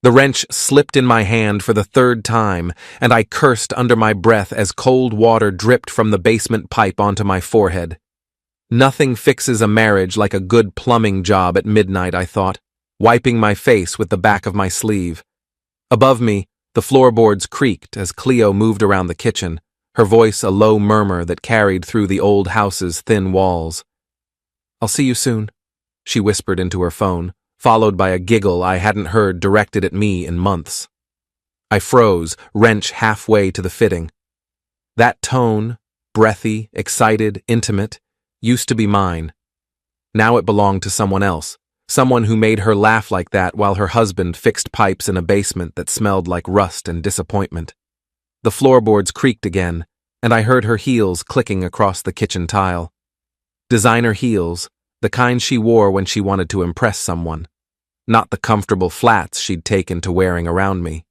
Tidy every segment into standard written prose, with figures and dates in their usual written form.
The wrench slipped in my hand for the third time, and I cursed under my breath as cold water dripped from the basement pipe onto my forehead. Nothing fixes a marriage like a good plumbing job at midnight, I thought, wiping my face with the back of my sleeve. Above me, the floorboards creaked as Cleo moved around the kitchen, her voice a low murmur that carried through the old house's thin walls. "I'll see you soon," she whispered into her phone, followed by a giggle I hadn't heard directed at me in months. I froze, wrench halfway to the fitting. That tone, breathy, excited, intimate, used to be mine. Now it belonged to someone else, someone who made her laugh like that while her husband fixed pipes in a basement that smelled like rust and disappointment. The floorboards creaked again, and I heard her heels clicking across the kitchen tile. Designer heels, the kind she wore when she wanted to impress someone, not the comfortable flats she'd taken to wearing around me.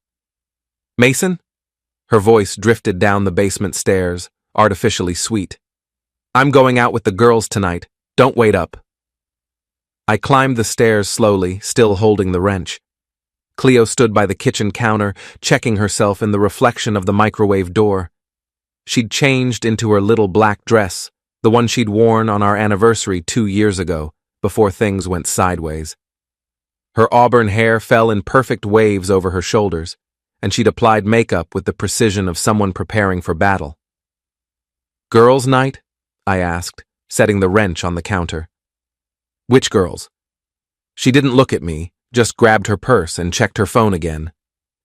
"Mason?" Her voice drifted down the basement stairs, artificially sweet. "I'm going out with the girls tonight. Don't wait up." I climbed the stairs slowly, still holding the wrench. Cleo stood by the kitchen counter, checking herself in the reflection of the microwave door. She'd changed into her little black dress, the one she'd worn on our anniversary 2 years ago, before things went sideways. Her auburn hair fell in perfect waves over her shoulders, and she'd applied makeup with the precision of someone preparing for battle. "Girls' night?" I asked, setting the wrench on the counter. "Which girls?" She didn't look at me, just grabbed her purse and checked her phone again.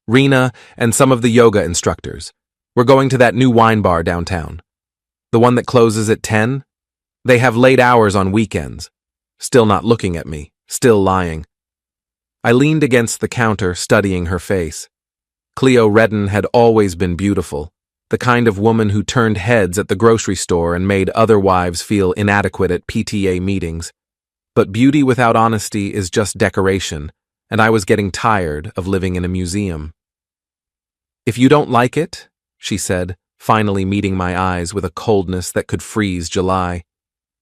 "Rena and some of the yoga instructors. We're going to that new wine bar downtown. The one that closes at 10? They have late hours on weekends." Still not looking at me, still lying. I leaned against the counter, studying her face. Cleo Redden had always been beautiful, the kind of woman who turned heads at the grocery store and made other wives feel inadequate at PTA meetings. But beauty without honesty is just decoration, and I was getting tired of living in a museum. "If you don't like it," she said, finally meeting my eyes with a coldness that could freeze July,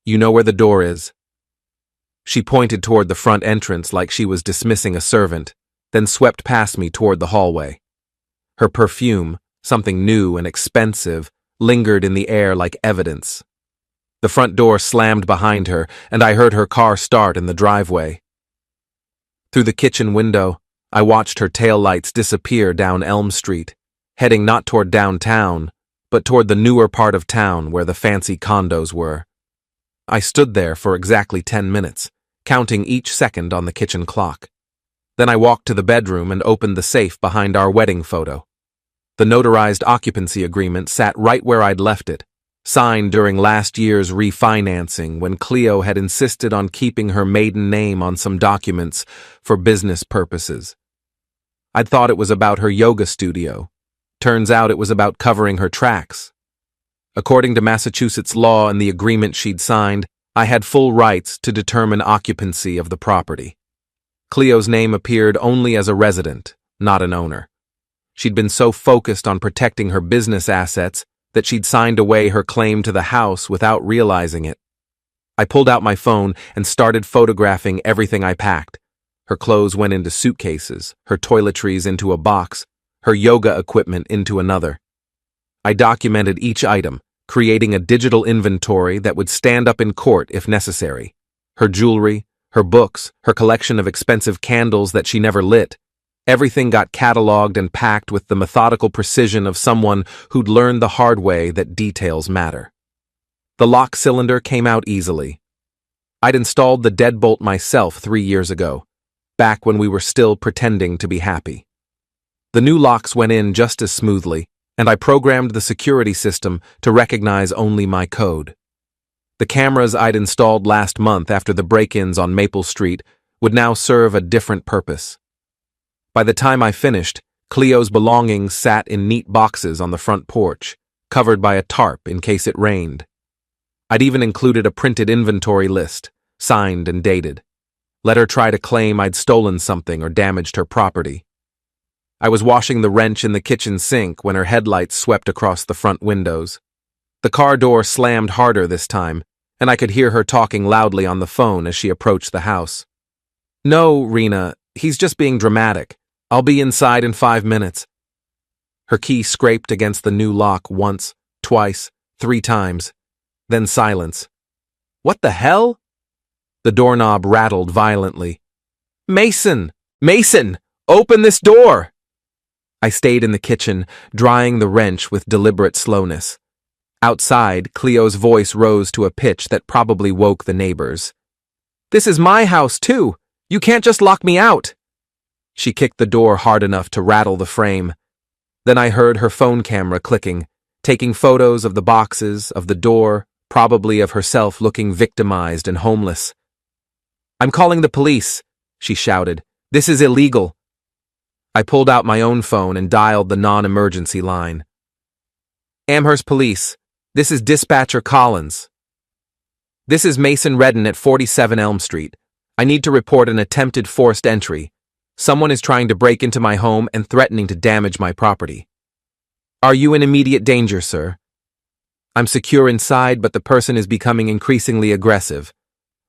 "you know where the door is." She pointed toward the front entrance like she was dismissing a servant, then swept past me toward the hallway. Her perfume, something new and expensive, lingered in the air like evidence. The front door slammed behind her, and I heard her car start in the driveway. Through the kitchen window, I watched her taillights disappear down Elm Street, heading not toward downtown, but toward the newer part of town where the fancy condos were. I stood there for exactly 10 minutes, counting each second on the kitchen clock. Then I walked to the bedroom and opened the safe behind our wedding photo. The notarized occupancy agreement sat right where I'd left it, signed during last year's refinancing when Cleo had insisted on keeping her maiden name on some documents for business purposes. I'd thought it was about her yoga studio. Turns out it was about covering her tracks. According to Massachusetts law and the agreement she'd signed, I had full rights to determine occupancy of the property. Cleo's name appeared only as a resident, not an owner. She'd been so focused on protecting her business assets that she'd signed away her claim to the house without realizing it. I pulled out my phone and started photographing everything I packed. Her clothes went into suitcases, her toiletries into a box, her yoga equipment into another. I documented each item, creating a digital inventory that would stand up in court if necessary. Her jewelry, her books, her collection of expensive candles that she never lit. Everything got cataloged and packed with the methodical precision of someone who'd learned the hard way that details matter. The lock cylinder came out easily. I'd installed the deadbolt myself 3 years ago, back when we were still pretending to be happy. The new locks went in just as smoothly, and I programmed the security system to recognize only my code. The cameras I'd installed last month after the break-ins on Maple Street would now serve a different purpose. By the time I finished, Cleo's belongings sat in neat boxes on the front porch, covered by a tarp in case it rained. I'd even included a printed inventory list, signed and dated. Let her try to claim I'd stolen something or damaged her property. I was washing the wrench in the kitchen sink when her headlights swept across the front windows. The car door slammed harder this time, and I could hear her talking loudly on the phone as she approached the house. "No, Rena, he's just being dramatic. I'll be inside in 5 minutes. Her key scraped against the new lock once, twice, 3 times. Then silence. What the hell? The doorknob rattled violently. Mason! Mason! Open this door! I stayed in the kitchen, drying the wrench with deliberate slowness. Outside, Cleo's voice rose to a pitch that probably woke the neighbors. This is my house, too! You can't just lock me out! She kicked the door hard enough to rattle the frame. Then I heard her phone camera clicking, taking photos of the boxes, of the door, probably of herself looking victimized and homeless. I'm calling the police, she shouted. This is illegal. I pulled out my own phone and dialed the non-emergency line. Amherst Police, this is Dispatcher Collins. This is Mason Redden at 47 Elm Street. I need to report an attempted forced entry. Someone is trying to break into my home and threatening to damage my property. Are you in immediate danger, sir? I'm secure inside, but the person is becoming increasingly aggressive.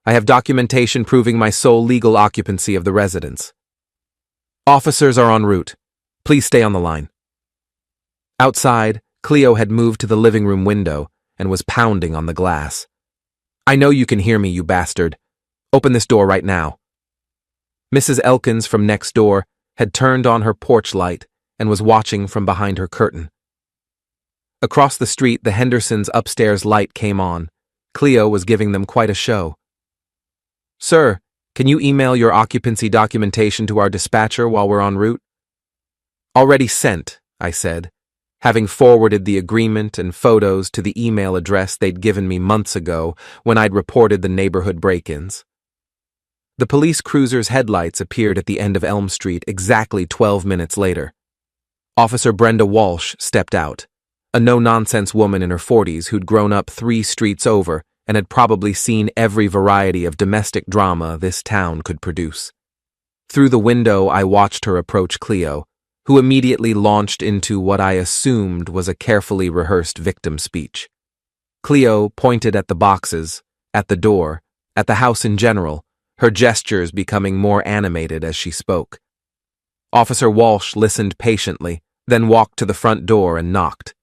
I have documentation proving my sole legal occupancy of the residence. Officers are en route. Please stay on the line. Outside, Cleo had moved to the living room window and was pounding on the glass. I know you can hear me, you bastard. Open this door right now. Mrs. Elkins from next door had turned on her porch light and was watching from behind her curtain. Across the street, the Hendersons' upstairs light came on. Cleo was giving them quite a show. Sir, can you email your occupancy documentation to our dispatcher while we're en route? Already sent, I said, having forwarded the agreement and photos to the email address they'd given me months ago when I'd reported the neighborhood break-ins. The police cruiser's headlights appeared at the end of Elm Street exactly 12 minutes later. Officer Brenda Walsh stepped out, a no-nonsense woman in her 40s who'd grown up 3 streets over and had probably seen every variety of domestic drama this town could produce. Through the window, I watched her approach Cleo, who immediately launched into what I assumed was a carefully rehearsed victim speech. Cleo pointed at the boxes, at the door, at the house in general, her gestures becoming more animated as she spoke. Officer Walsh listened patiently, then walked to the front door and knocked.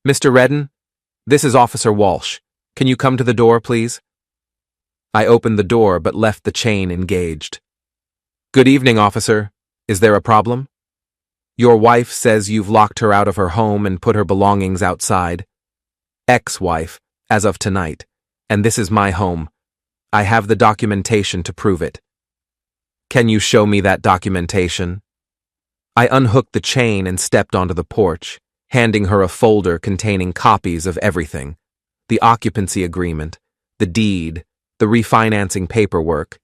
Mr. Redden, this is Officer Walsh. Can you come to the door, please? I opened the door but left the chain engaged. Good evening, officer. Is there a problem? Your wife says you've locked her out of her home and put her belongings outside. Ex-wife, as of tonight, and this is my home. I have the documentation to prove it. Can you show me that documentation? I unhooked the chain and stepped onto the porch, handing her a folder containing copies of everything. The occupancy agreement, the deed, the refinancing paperwork,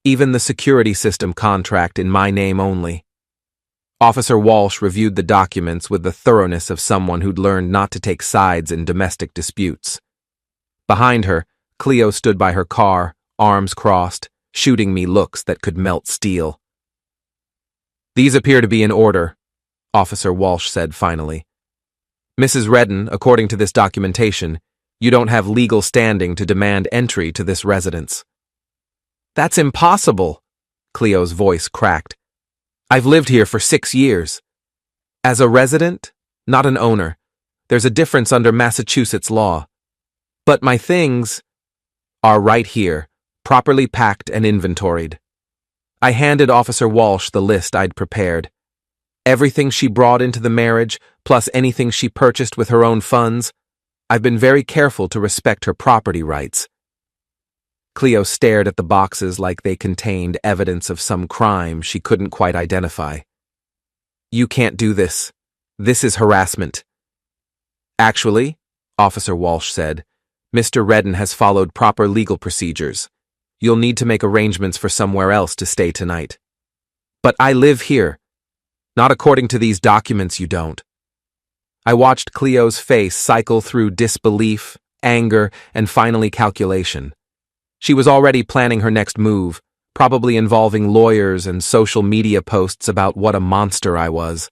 even the security system contract in my name only. Officer Walsh reviewed the documents with the thoroughness of someone who'd learned not to take sides in domestic disputes. Behind her, Cleo stood by her car, arms crossed, shooting me looks that could melt steel. These appear to be in order, Officer Walsh said finally. Mrs. Redden, according to this documentation, you don't have legal standing to demand entry to this residence. That's impossible, Cleo's voice cracked. I've lived here for 6 years. As a resident, not an owner. There's a difference under Massachusetts law. But my things are right here, properly packed and inventoried. I handed Officer Walsh the list I'd prepared. Everything she brought into the marriage, plus anything she purchased with her own funds. I've been very careful to respect her property rights. Cleo stared at the boxes like they contained evidence of some crime she couldn't quite identify. You can't do this. This is harassment. Actually, Officer Walsh said, Mr. Redden has followed proper legal procedures. You'll need to make arrangements for somewhere else to stay tonight. But I live here. Not according to these documents, you don't. I watched Cleo's face cycle through disbelief, anger, and finally calculation. She was already planning her next move, probably involving lawyers and social media posts about what a monster I was.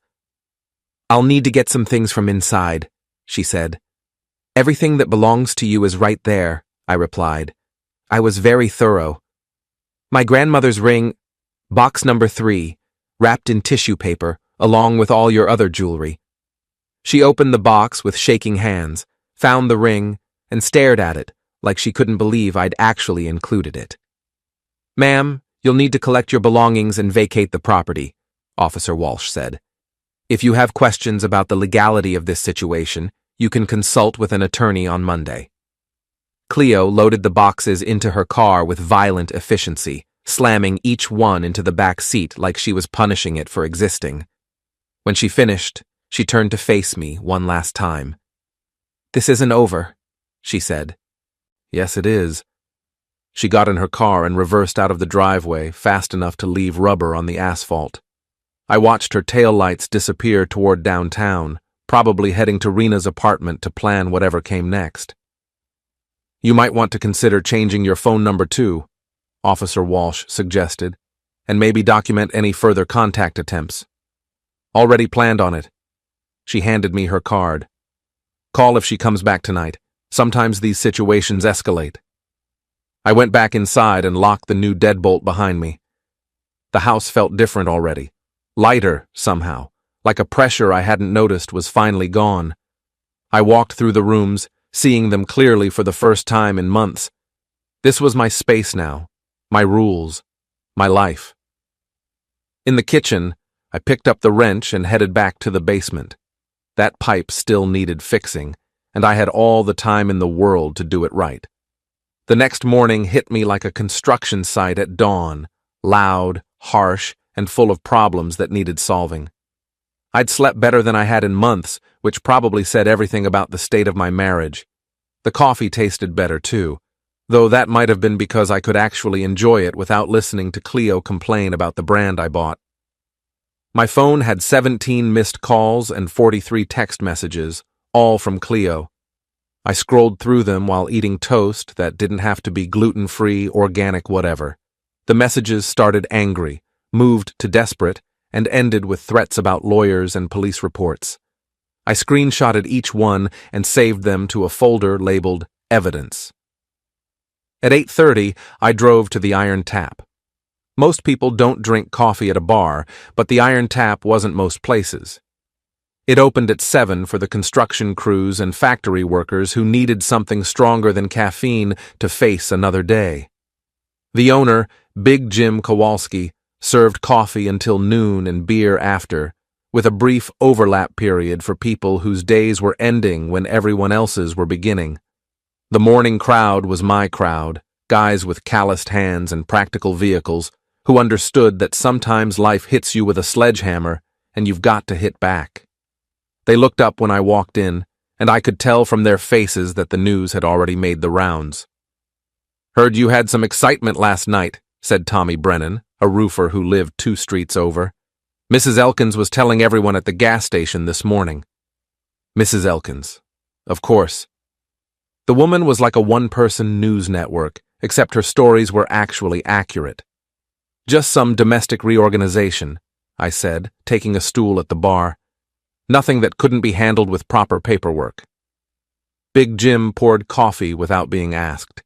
I'll need to get some things from inside, she said. Everything that belongs to you is right there, I replied. I was very thorough. My grandmother's ring, box number 3, wrapped in tissue paper, along with all your other jewelry. She opened the box with shaking hands, found the ring, and stared at it like she couldn't believe I'd actually included it. "Ma'am, you'll need to collect your belongings and vacate the property," Officer Walsh said. "If you have questions about the legality of this situation, you can consult with an attorney on Monday." Cleo loaded the boxes into her car with violent efficiency, slamming each one into the back seat like she was punishing it for existing. When she finished, she turned to face me one last time. "This isn't over," she said. "Yes, it is." She got in her car and reversed out of the driveway fast enough to leave rubber on the asphalt. I watched her taillights disappear toward downtown, probably heading to Rena's apartment to plan whatever came next. "You might want to consider changing your phone number too," Officer Walsh suggested, "and maybe document any further contact attempts." "Already planned on it." She handed me her card. "Call if she comes back tonight. Sometimes these situations escalate." I went back inside and locked the new deadbolt behind me. The house felt different already, lighter somehow, like a pressure I hadn't noticed was finally gone. I walked through the rooms, seeing them clearly for the first time in months. This was my space now, my rules, my life. In the kitchen, I picked up the wrench and headed back to the basement. That pipe still needed fixing, and I had all the time in the world to do it right. The next morning hit me like a construction site at dawn, loud, harsh, and full of problems that needed solving. I'd slept better than I had in months, which probably said everything about the state of my marriage. The coffee tasted better, too, though that might have been because I could actually enjoy it without listening to Cleo complain about the brand I bought. My phone had 17 missed calls and 43 text messages, all from Cleo. I scrolled through them while eating toast that didn't have to be gluten-free, organic, whatever. The messages started angry, moved to desperate, and ended with threats about lawyers and police reports. I screenshotted each one and saved them to a folder labeled Evidence. At 8:30, I drove to the Iron Tap. Most people don't drink coffee at a bar, but the Iron Tap wasn't most places. It opened at 7 for the construction crews and factory workers who needed something stronger than caffeine to face another day. The owner, Big Jim Kowalski, served coffee until noon and beer after, with a brief overlap period for people whose days were ending when everyone else's were beginning. The morning crowd was my crowd, guys with calloused hands and practical vehicles who understood that sometimes life hits you with a sledgehammer and you've got to hit back. They looked up when I walked in, and I could tell from their faces that the news had already made the rounds. "Heard you had some excitement last night," said Tommy Brennan, a roofer who lived 2 streets over. "Mrs. Elkins was telling everyone at the gas station this morning." Mrs. Elkins. Of course. The woman was like a one-person news network, except her stories were actually accurate. "Just some domestic reorganization," I said, taking a stool at the bar. "Nothing that couldn't be handled with proper paperwork." Big Jim poured coffee without being asked.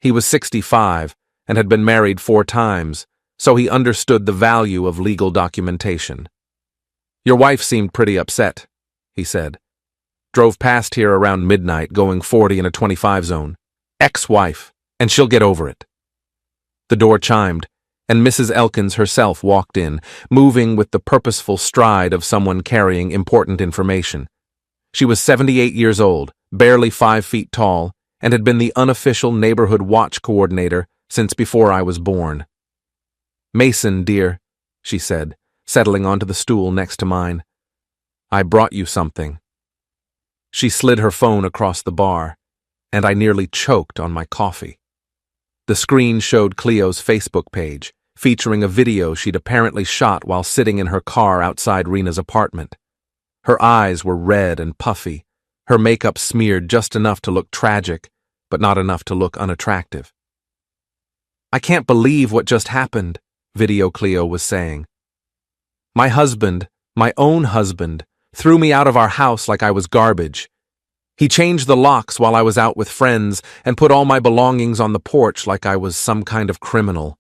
He was 65 and had been married 4 times, so he understood the value of legal documentation. "Your wife seemed pretty upset," he said. "Drove past here around midnight going 40 in a 25 zone. Ex-wife, and she'll get over it." The door chimed, and Mrs. Elkins herself walked in, moving with the purposeful stride of someone carrying important information. She was 78 years old, barely 5 feet tall, and had been the unofficial neighborhood watch coordinator since before I was born. "Mason, dear," she said, settling onto the stool next to mine. "I brought you something." She slid her phone across the bar, and I nearly choked on my coffee. The screen showed Cleo's Facebook page, featuring a video she'd apparently shot while sitting in her car outside Rena's apartment. Her eyes were red and puffy, her makeup smeared just enough to look tragic, but not enough to look unattractive. "I can't believe what just happened," Video Cleo was saying. "My husband, my own husband, threw me out of our house like I was garbage. He changed the locks while I was out with friends and put all my belongings on the porch like I was some kind of criminal."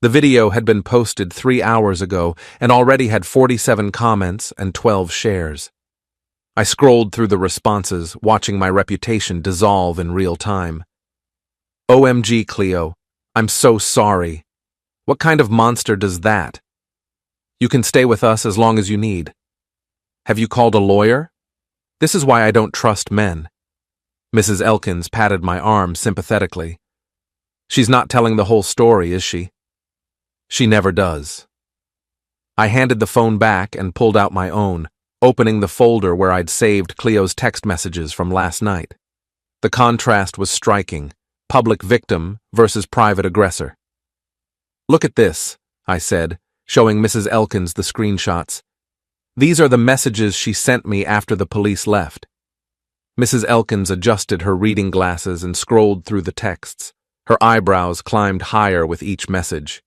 The video had been posted 3 hours ago and already had 47 comments and 12 shares. I scrolled through the responses, watching my reputation dissolve in real time. OMG, Cleo, I'm so sorry. What kind of monster does that? You can stay with us as long as you need. Have you called a lawyer? This is why I don't trust men. Mrs. Elkins patted my arm sympathetically. She's not telling the whole story, is she? She never does. I handed the phone back and pulled out my own, opening the folder where I'd saved Cleo's text messages from last night. The contrast was striking, public victim versus private aggressor. Look at this, I said, showing Mrs. Elkins the screenshots. These are the messages she sent me after the police left. Mrs. Elkins adjusted her reading glasses and scrolled through the texts. Her eyebrows climbed higher with each message.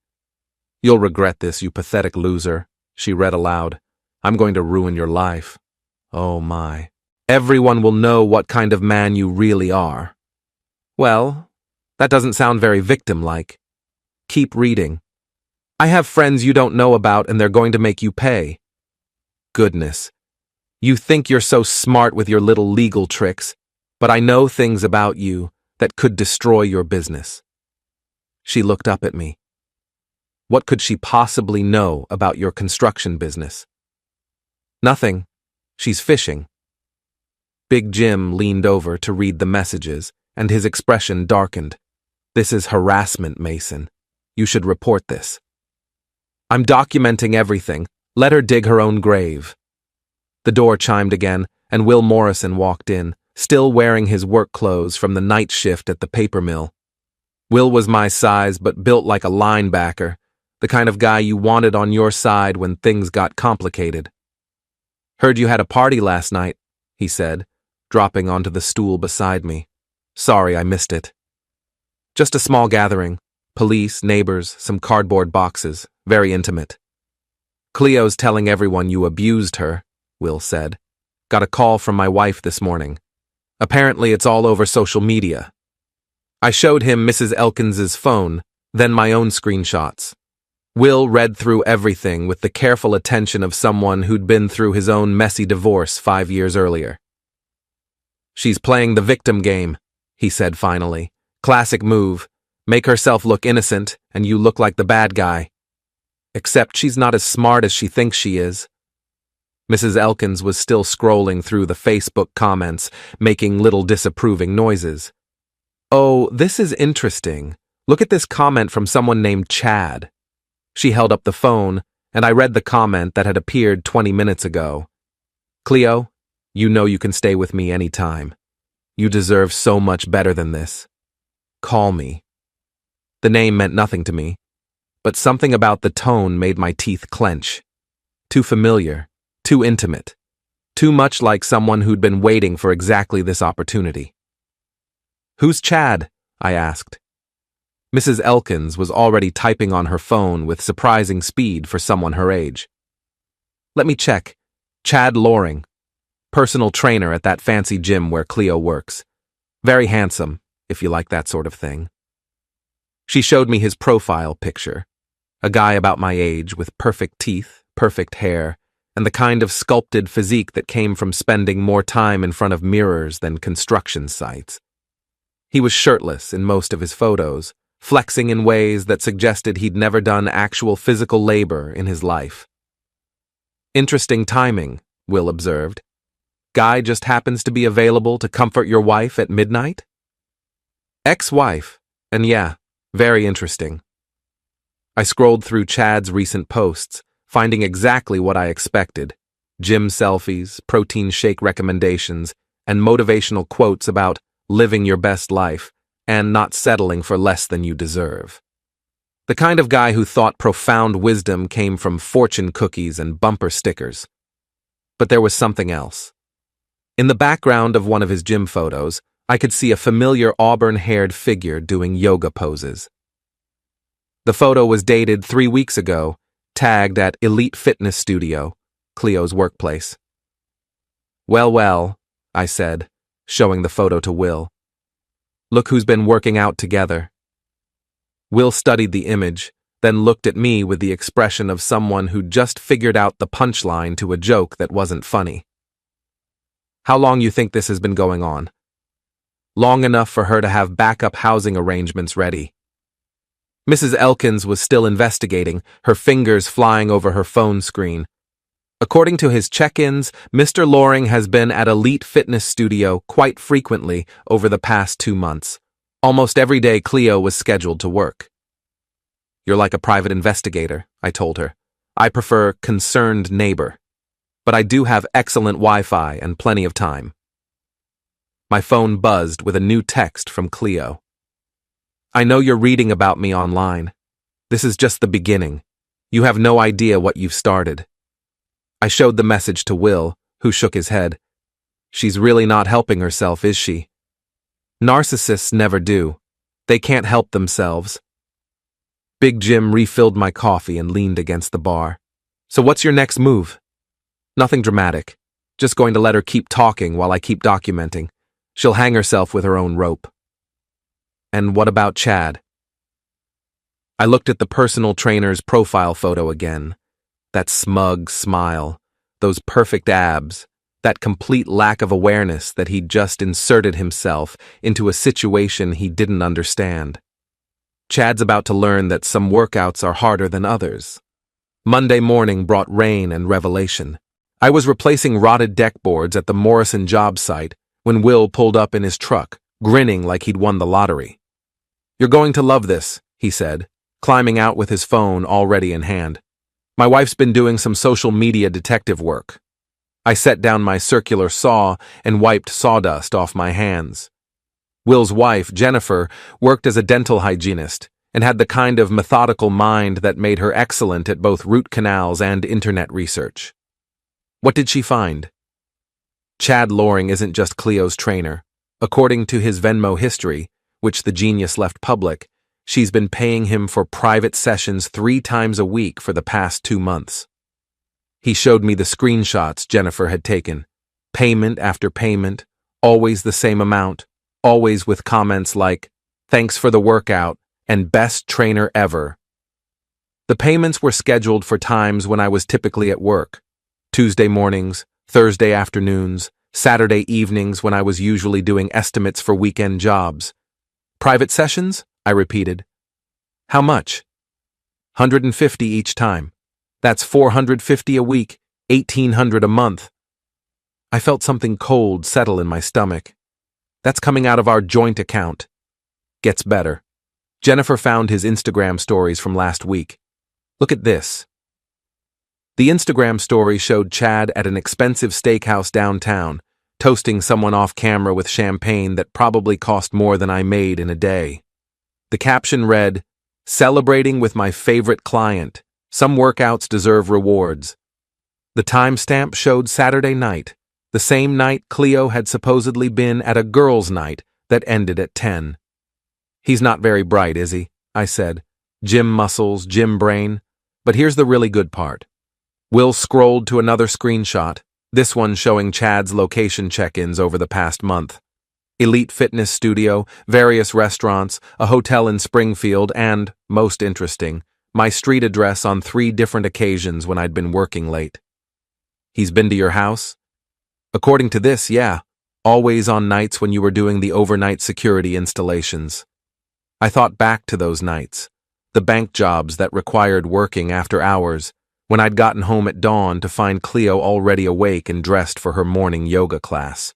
You'll regret this, you pathetic loser, she read aloud. I'm going to ruin your life. Oh my. Everyone will know what kind of man you really are. Well, that doesn't sound very victim-like. Keep reading. I have friends you don't know about and they're going to make you pay. Goodness. You think you're so smart with your little legal tricks, but I know things about you that could destroy your business. She looked up at me. What could she possibly know about your construction business? Nothing. She's fishing. Big Jim leaned over to read the messages, and his expression darkened. This is harassment, Mason. You should report this. I'm documenting everything. Let her dig her own grave. The door chimed again, and Will Morrison walked in, still wearing his work clothes from the night shift at the paper mill. Will was my size but built like a linebacker, the kind of guy you wanted on your side when things got complicated. Heard you had a party last night, he said, dropping onto the stool beside me. Sorry, I missed it. Just a small gathering. Police, neighbors, some cardboard boxes. Very intimate. Cleo's telling everyone you abused her, Will said. Got a call from my wife this morning. Apparently it's all over social media. I showed him Mrs. Elkins's phone, then my own screenshots. Will read through everything with the careful attention of someone who'd been through his own messy divorce 5 years earlier. She's playing the victim game, he said finally. Classic move. Make herself look innocent, and you look like the bad guy. Except she's not as smart as she thinks she is. Mrs. Elkins was still scrolling through the Facebook comments, making little disapproving noises. Oh, this is interesting. Look at this comment from someone named Chad. She held up the phone, and I read the comment that had appeared 20 minutes ago. Cleo, you know you can stay with me anytime. You deserve so much better than this. Call me. The name meant nothing to me, but something about the tone made my teeth clench. Too familiar, too intimate, too much like someone who'd been waiting for exactly this opportunity. Who's Chad? I asked. Mrs. Elkins was already typing on her phone with surprising speed for someone her age. Let me check. Chad Loring, personal trainer at that fancy gym where Cleo works. Very handsome, if you like that sort of thing. She showed me his profile picture. A guy about my age with perfect teeth, perfect hair, and the kind of sculpted physique that came from spending more time in front of mirrors than construction sites. He was shirtless in most of his photos, flexing in ways that suggested he'd never done actual physical labor in his life. Interesting timing, Will observed. Guy just happens to be available to comfort your wife at midnight? Ex-wife, and yeah, very interesting. I scrolled through Chad's recent posts, finding exactly what I expected. Gym selfies, protein shake recommendations, and motivational quotes about living your best life and not settling for less than you deserve. The kind of guy who thought profound wisdom came from fortune cookies and bumper stickers. But there was something else. In the background of one of his gym photos, I could see a familiar auburn-haired figure doing yoga poses. The photo was dated 3 weeks ago, tagged at Elite Fitness Studio, Cleo's workplace. Well, I said, showing the photo to Will. Look who's been working out together. Will studied the image, then looked at me with the expression of someone who just figured out the punchline to a joke that wasn't funny. How long you think this has been going on? Long enough for her to have backup housing arrangements ready. Mrs. Elkins was still investigating, her fingers flying over her phone screen. According to his check-ins, Mr. Loring has been at Elite Fitness Studio quite frequently over the past 2 months. Almost every day Cleo was scheduled to work. You're like a private investigator, I told her. I prefer concerned neighbor. But I do have excellent Wi-Fi and plenty of time. My phone buzzed with a new text from Cleo. I know you're reading about me online. This is just the beginning. You have no idea what you've started. I showed the message to Will, who shook his head. She's really not helping herself, is she? Narcissists never do. They can't help themselves. Big Jim refilled my coffee and leaned against the bar. So what's your next move? Nothing dramatic. Just going to let her keep talking while I keep documenting. She'll hang herself with her own rope. And what about Chad? I looked at the personal trainer's profile photo again. That smug smile, those perfect abs, that complete lack of awareness that he'd just inserted himself into a situation he didn't understand. Chad's about to learn that some workouts are harder than others. Monday morning brought rain and revelation. I was replacing rotted deck boards at the Morrison job site when Will pulled up in his truck, grinning like he'd won the lottery. You're going to love this, he said, climbing out with his phone already in hand. My wife's been doing some social media detective work. I set down my circular saw and wiped sawdust off my hands. Will's wife, Jennifer, worked as a dental hygienist and had the kind of methodical mind that made her excellent at both root canals and internet research. What did she find? Chad Loring isn't just Cleo's trainer. According to his Venmo history, which the genius left public, she's been paying him for private sessions 3 times a week for the past 2 months. He showed me the screenshots Jennifer had taken. Payment after payment, always the same amount, always with comments like, "Thanks for the workout," and "Best trainer ever." The payments were scheduled for times when I was typically at work. Tuesday mornings, Thursday afternoons, Saturday evenings when I was usually doing estimates for weekend jobs. Private sessions? I repeated. How much? $150 each time. That's $450 a week, $1,800 a month. I felt something cold settle in my stomach. That's coming out of our joint account. Gets better. Jennifer found his Instagram stories from last week. Look at this. The Instagram story showed Chad at an expensive steakhouse downtown, toasting someone off camera with champagne that probably cost more than I made in a day. The caption read, "Celebrating with my favorite client. Some workouts deserve rewards." The timestamp showed Saturday night, the same night Cleo had supposedly been at a girls' night that ended at 10. He's not very bright, is he? I said. Gym muscles, gym brain. But here's the really good part. Will scrolled to another screenshot, this one showing Chad's location check-ins over the past month. Elite Fitness Studio, various restaurants, a hotel in Springfield, and, most interesting, my street address on 3 different occasions when I'd been working late. He's been to your house? According to this, yeah, always on nights when you were doing the overnight security installations. I thought back to those nights, the bank jobs that required working after hours, when I'd gotten home at dawn to find Cleo already awake and dressed for her morning yoga class.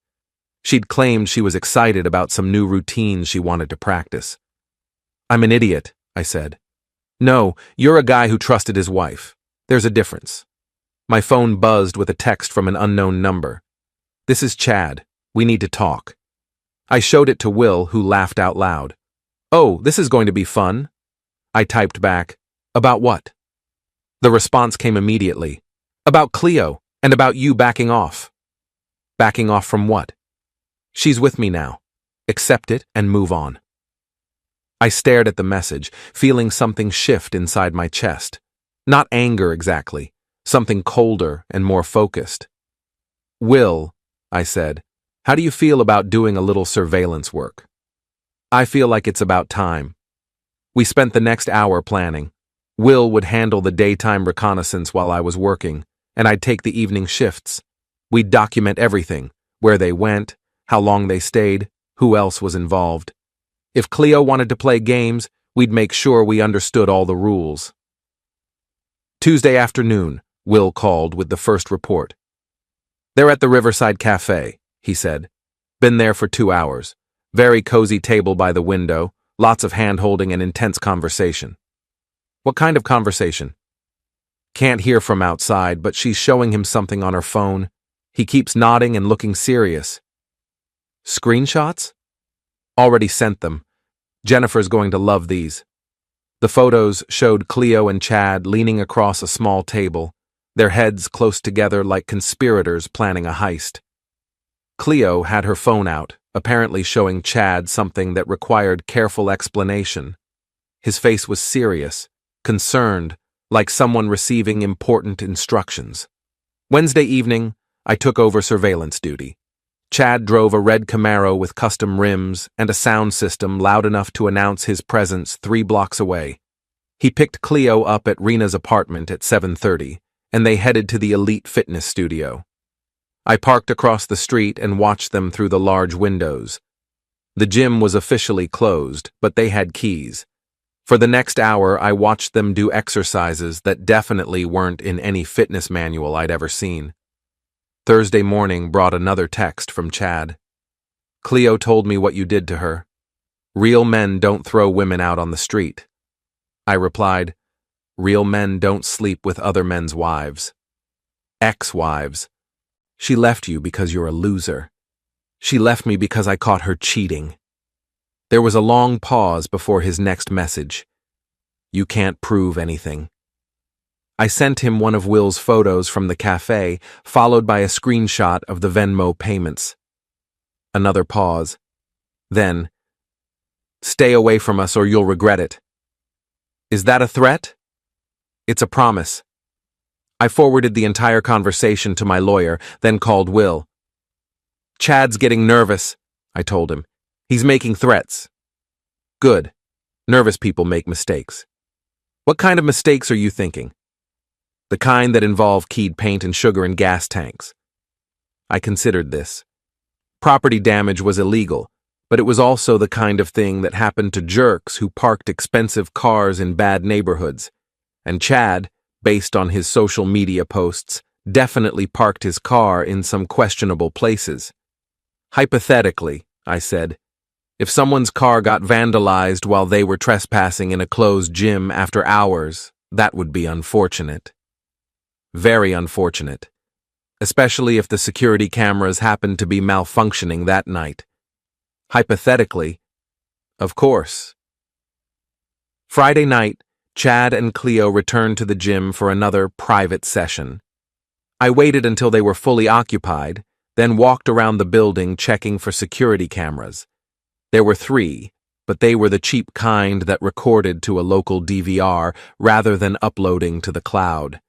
She'd claimed she was excited about some new routines she wanted to practice. I'm an idiot, I said. No, you're a guy who trusted his wife. There's a difference. My phone buzzed with a text from an unknown number. This is Chad. We need to talk. I showed it to Will, who laughed out loud. Oh, this is going to be fun. I typed back, about what? The response came immediately. About Cleo, and about you backing off. Backing off from what? She's with me now. Accept it and move on. I stared at the message, feeling something shift inside my chest. Not anger exactly, something colder and more focused. Will, I said, how do you feel about doing a little surveillance work? I feel like it's about time. We spent the next hour planning. Will would handle the daytime reconnaissance while I was working, and I'd take the evening shifts. We'd document everything, where they went, how long they stayed, who else was involved. If Cleo wanted to play games, we'd make sure we understood all the rules. Tuesday afternoon, Will called with the first report. "They're at the Riverside Cafe," he said. "Been there for 2 hours. Very cozy table by the window, lots of hand-holding and intense conversation." "What kind of conversation?" "Can't hear from outside, but she's showing him something on her phone. He keeps nodding and looking serious." "Screenshots?" "Already sent them. Jennifer's going to love these." The photos showed Cleo and Chad leaning across a small table, their heads close together like conspirators planning a heist. Cleo had her phone out, apparently showing Chad something that required careful explanation. His face was serious, concerned, like someone receiving important instructions. Wednesday evening, I took over surveillance duty. Chad drove a red Camaro with custom rims and a sound system loud enough to announce his presence 3 blocks away. He picked Cleo up at Rena's apartment at 7:30, and they headed to the Elite Fitness studio. I parked across the street and watched them through the large windows. The gym was officially closed, but they had keys. For the next hour, I watched them do exercises that definitely weren't in any fitness manual I'd ever seen. Thursday morning brought another text from Chad. "Cleo told me what you did to her. Real men don't throw women out on the street." I replied, "Real men don't sleep with other men's wives. Ex-wives. She left you because you're a loser. She left me because I caught her cheating." There was a long pause before his next message. "You can't prove anything." I sent him one of Will's photos from the cafe, followed by a screenshot of the Venmo payments. Another pause. Then, "Stay away from us or you'll regret it." "Is that a threat?" "It's a promise." I forwarded the entire conversation to my lawyer, then called Will. "Chad's getting nervous," I told him. "He's making threats." "Good. Nervous people make mistakes." "What kind of mistakes are you thinking?" "The kind that involve keyed paint and sugar in gas tanks." I considered this. Property damage was illegal, but it was also the kind of thing that happened to jerks who parked expensive cars in bad neighborhoods. And Chad, based on his social media posts, definitely parked his car in some questionable places. "Hypothetically," I said, "if someone's car got vandalized while they were trespassing in a closed gym after hours, that would be unfortunate. Very unfortunate, especially if the security cameras happened to be malfunctioning that night. Hypothetically, of course." Friday night, Chad and Cleo returned to the gym for another private session. I waited until they were fully occupied, then walked around the building checking for security cameras. There were 3, but they were the cheap kind that recorded to a local DVR rather than uploading to the cloud.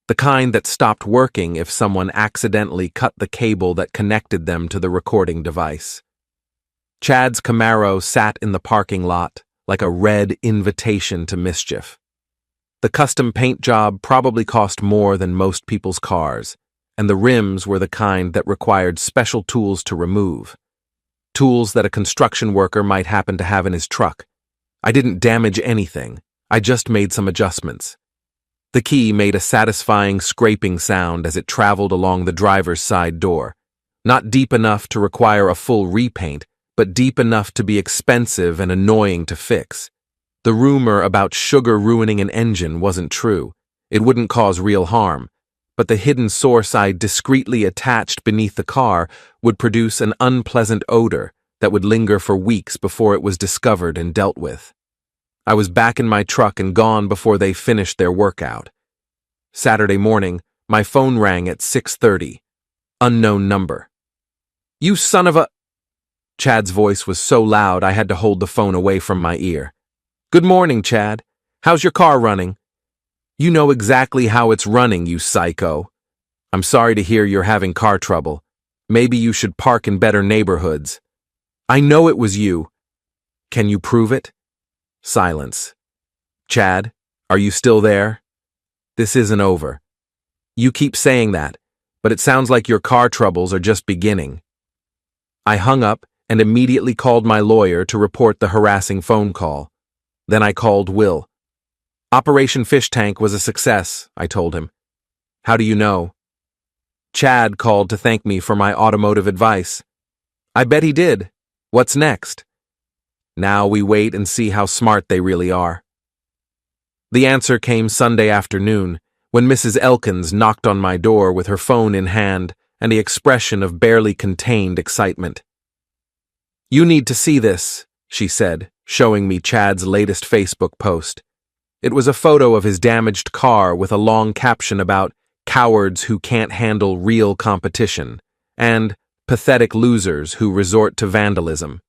The kind that stopped working if someone accidentally cut the cable that connected them to the recording device. Chad's Camaro sat in the parking lot like a red invitation to mischief. The custom paint job probably cost more than most people's cars, and the rims were the kind that required special tools to remove. Tools that a construction worker might happen to have in his truck. I didn't damage anything. I just made some adjustments. The key made a satisfying scraping sound as it traveled along the driver's side door. Not deep enough to require a full repaint, but deep enough to be expensive and annoying to fix. The rumor about sugar ruining an engine wasn't true. It wouldn't cause real harm, but the hidden source I discreetly attached beneath the car would produce an unpleasant odor that would linger for weeks before it was discovered and dealt with. I was back in my truck and gone before they finished their workout. Saturday morning, my phone rang at 6:30. Unknown number. "You son of a—" Chad's voice was so loud I had to hold the phone away from my ear. "Good morning, Chad. How's your car running?" "You know exactly how it's running, you psycho. I'm sorry to hear you're having car trouble. Maybe you should park in better neighborhoods." "I know it was you." "Can you prove it?" Silence. "Chad, Are you still there? This isn't over. You keep saying that, but it sounds like your car troubles are just beginning. I hung up and immediately called my lawyer to report the harassing phone call. Then I called Will. Operation Fish Tank was a success, I told him. How do you know? Chad called to thank me for my automotive advice. I bet he did. What's next? Now we wait and see how smart they really are. The answer came Sunday afternoon, when Mrs. Elkins knocked on my door with her phone in hand and the expression of barely contained excitement. You need to see this, she said, showing me Chad's latest Facebook post. It was a photo of his damaged car with a long caption about cowards who can't handle real competition and pathetic losers who resort to vandalism.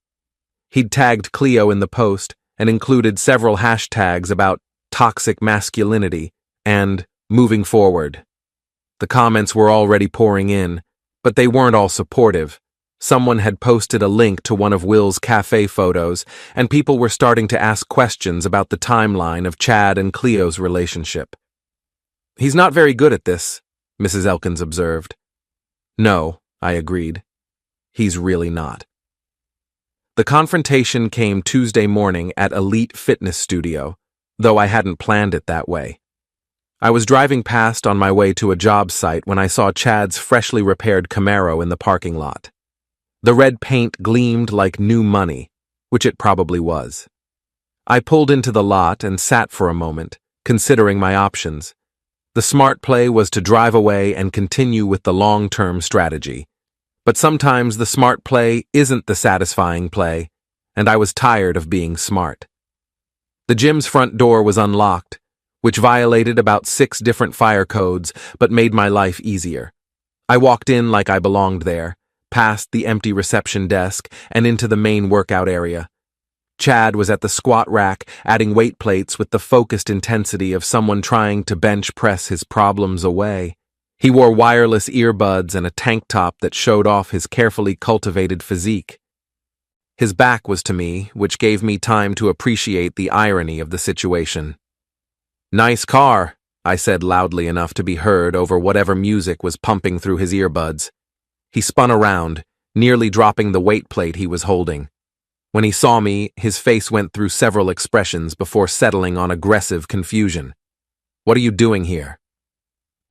He'd tagged Cleo in the post and included several hashtags about toxic masculinity and moving forward. The comments were already pouring in, but they weren't all supportive. Someone had posted a link to one of Will's cafe photos, and people were starting to ask questions about the timeline of Chad and Cleo's relationship. He's not very good at this, Mrs. Elkins observed. No, I agreed. He's really not. The confrontation came Tuesday morning at Elite Fitness Studio, though I hadn't planned it that way. I was driving past on my way to a job site when I saw Chad's freshly repaired Camaro in the parking lot. The red paint gleamed like new money, which it probably was. I pulled into the lot and sat for a moment, considering my options. The smart play was to drive away and continue with the long-term strategy. But sometimes the smart play isn't the satisfying play, and I was tired of being smart. The gym's front door was unlocked, which violated about 6 different fire codes but made my life easier. I walked in like I belonged there, past the empty reception desk and into the main workout area. Chad was at the squat rack, adding weight plates with the focused intensity of someone trying to bench press his problems away. He wore wireless earbuds and a tank top that showed off his carefully cultivated physique. His back was to me, which gave me time to appreciate the irony of the situation. Nice car, I said loudly enough to be heard over whatever music was pumping through his earbuds. He spun around, nearly dropping the weight plate he was holding. When he saw me, his face went through several expressions before settling on aggressive confusion. What are you doing here?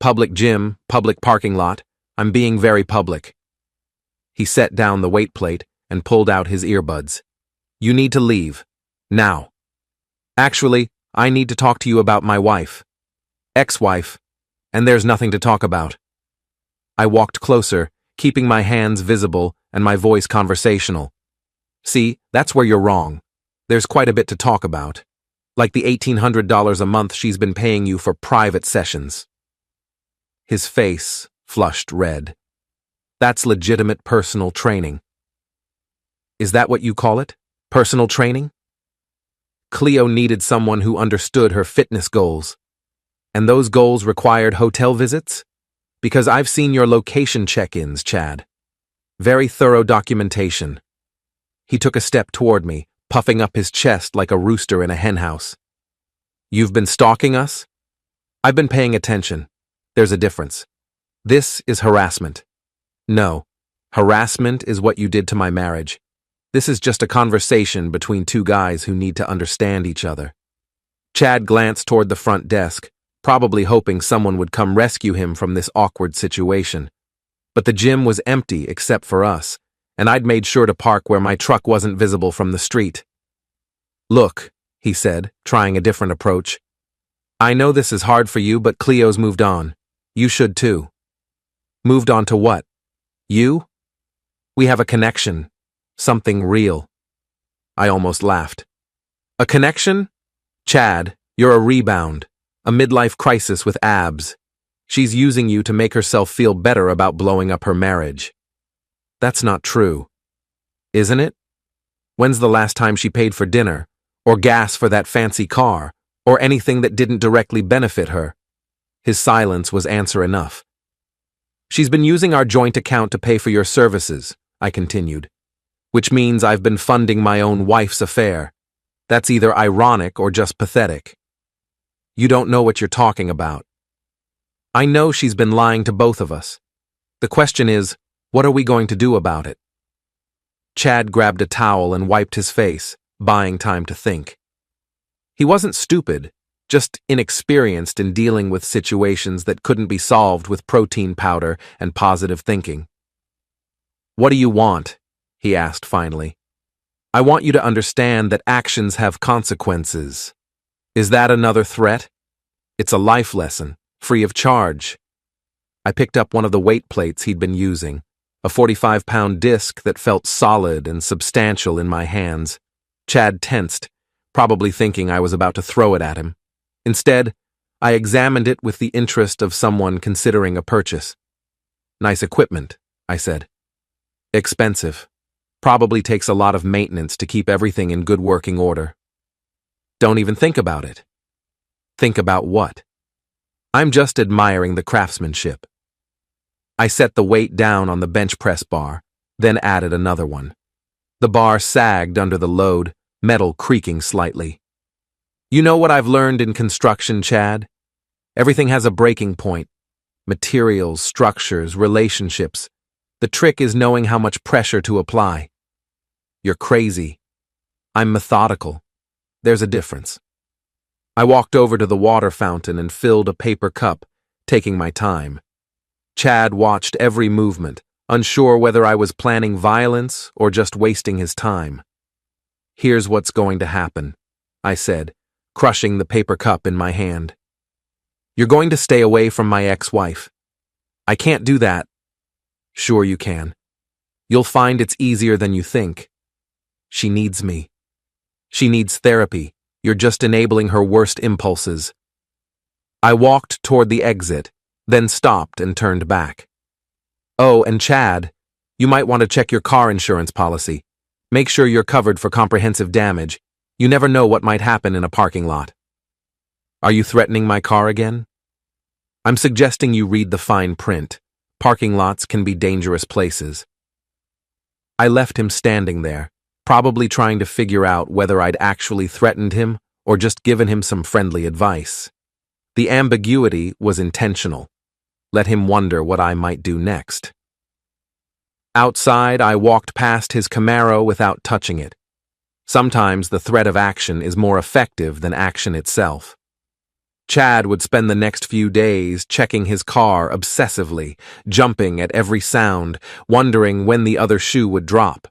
Public gym, public parking lot. I'm being very public. He set down the weight plate and pulled out his earbuds. You need to leave. Now. Actually, I need to talk to you about my wife. Ex-wife. And there's nothing to talk about. I walked closer, keeping my hands visible and my voice conversational. See, that's where you're wrong. There's quite a bit to talk about. Like the $1,800 a month she's been paying you for private sessions. His face flushed red. That's legitimate personal training. Is that what you call it? Personal training? Cleo needed someone who understood her fitness goals. And those goals required hotel visits? Because I've seen your location check-ins, Chad. Very thorough documentation. He took a step toward me, puffing up his chest like a rooster in a henhouse. You've been stalking us? I've been paying attention. There's a difference. This is harassment. No, harassment is what you did to my marriage. This is just a conversation between two guys who need to understand each other. Chad glanced toward the front desk, probably hoping someone would come rescue him from this awkward situation. But the gym was empty except for us, and I'd made sure to park where my truck wasn't visible from the street. Look, he said, trying a different approach. I know this is hard for you, but Cleo's moved on. You should too. Moved on to what? You? We have a connection. Something real. I almost laughed. A connection? Chad, you're a rebound. A midlife crisis with abs. She's using you to make herself feel better about blowing up her marriage. That's not true. Isn't it? When's the last time she paid for dinner, or gas for that fancy car, or anything that didn't directly benefit her? His silence was answer enough. She's been using our joint account to pay for your services, I continued, which means I've been funding my own wife's affair. That's either ironic or just pathetic. You don't know what you're talking about. I know she's been lying to both of us. The question is, what are we going to do about it? Chad grabbed a towel and wiped his face, buying time to think. He wasn't stupid, just inexperienced in dealing with situations that couldn't be solved with protein powder and positive thinking. What do you want? He asked finally. I want you to understand that actions have consequences. Is that another threat? It's a life lesson, free of charge. I picked up one of the weight plates he'd been using, a 45-pound disc that felt solid and substantial in my hands. Chad tensed, probably thinking I was about to throw it at him. Instead, I examined it with the interest of someone considering a purchase. Nice equipment, I said. Expensive. Probably takes a lot of maintenance to keep everything in good working order. Don't even think about it. Think about what? I'm just admiring the craftsmanship. I set the weight down on the bench press bar, then added another one. The bar sagged under the load, metal creaking slightly. You know what I've learned in construction, Chad? Everything has a breaking point. Materials, structures, relationships. The trick is knowing how much pressure to apply. You're crazy. I'm methodical. There's a difference. I walked over to the water fountain and filled a paper cup, taking my time. Chad watched every movement, unsure whether I was planning violence or just wasting his time. Here's what's going to happen, I said, crushing the paper cup in my hand. You're going to stay away from my ex-wife. I can't do that. Sure you can. You'll find it's easier than you think. She needs me. She needs therapy. You're just enabling her worst impulses. I walked toward the exit, then stopped and turned back. Oh, and Chad, you might want to check your car insurance policy. Make sure you're covered for comprehensive damage. You never know what might happen in a parking lot. Are you threatening my car again? I'm suggesting you read the fine print. Parking lots can be dangerous places. I left him standing there, probably trying to figure out whether I'd actually threatened him or just given him some friendly advice. The ambiguity was intentional. Let him wonder what I might do next. Outside, I walked past his Camaro without touching it. Sometimes the threat of action is more effective than action itself. Chad would spend the next few days checking his car obsessively, jumping at every sound, wondering when the other shoe would drop.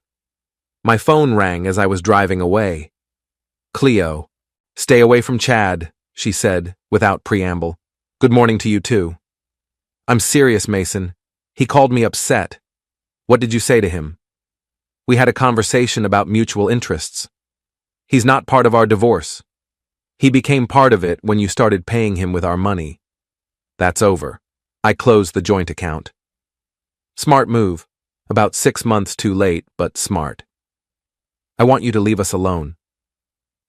My phone rang as I was driving away. Cleo, stay away from Chad, she said, without preamble. Good morning to you too. I'm serious, Mason. He called me upset. What did you say to him? We had a conversation about mutual interests. He's not part of our divorce. He became part of it when you started paying him with our money. That's over. I closed the joint account. Smart move. About 6 months too late, but smart. I want you to leave us alone.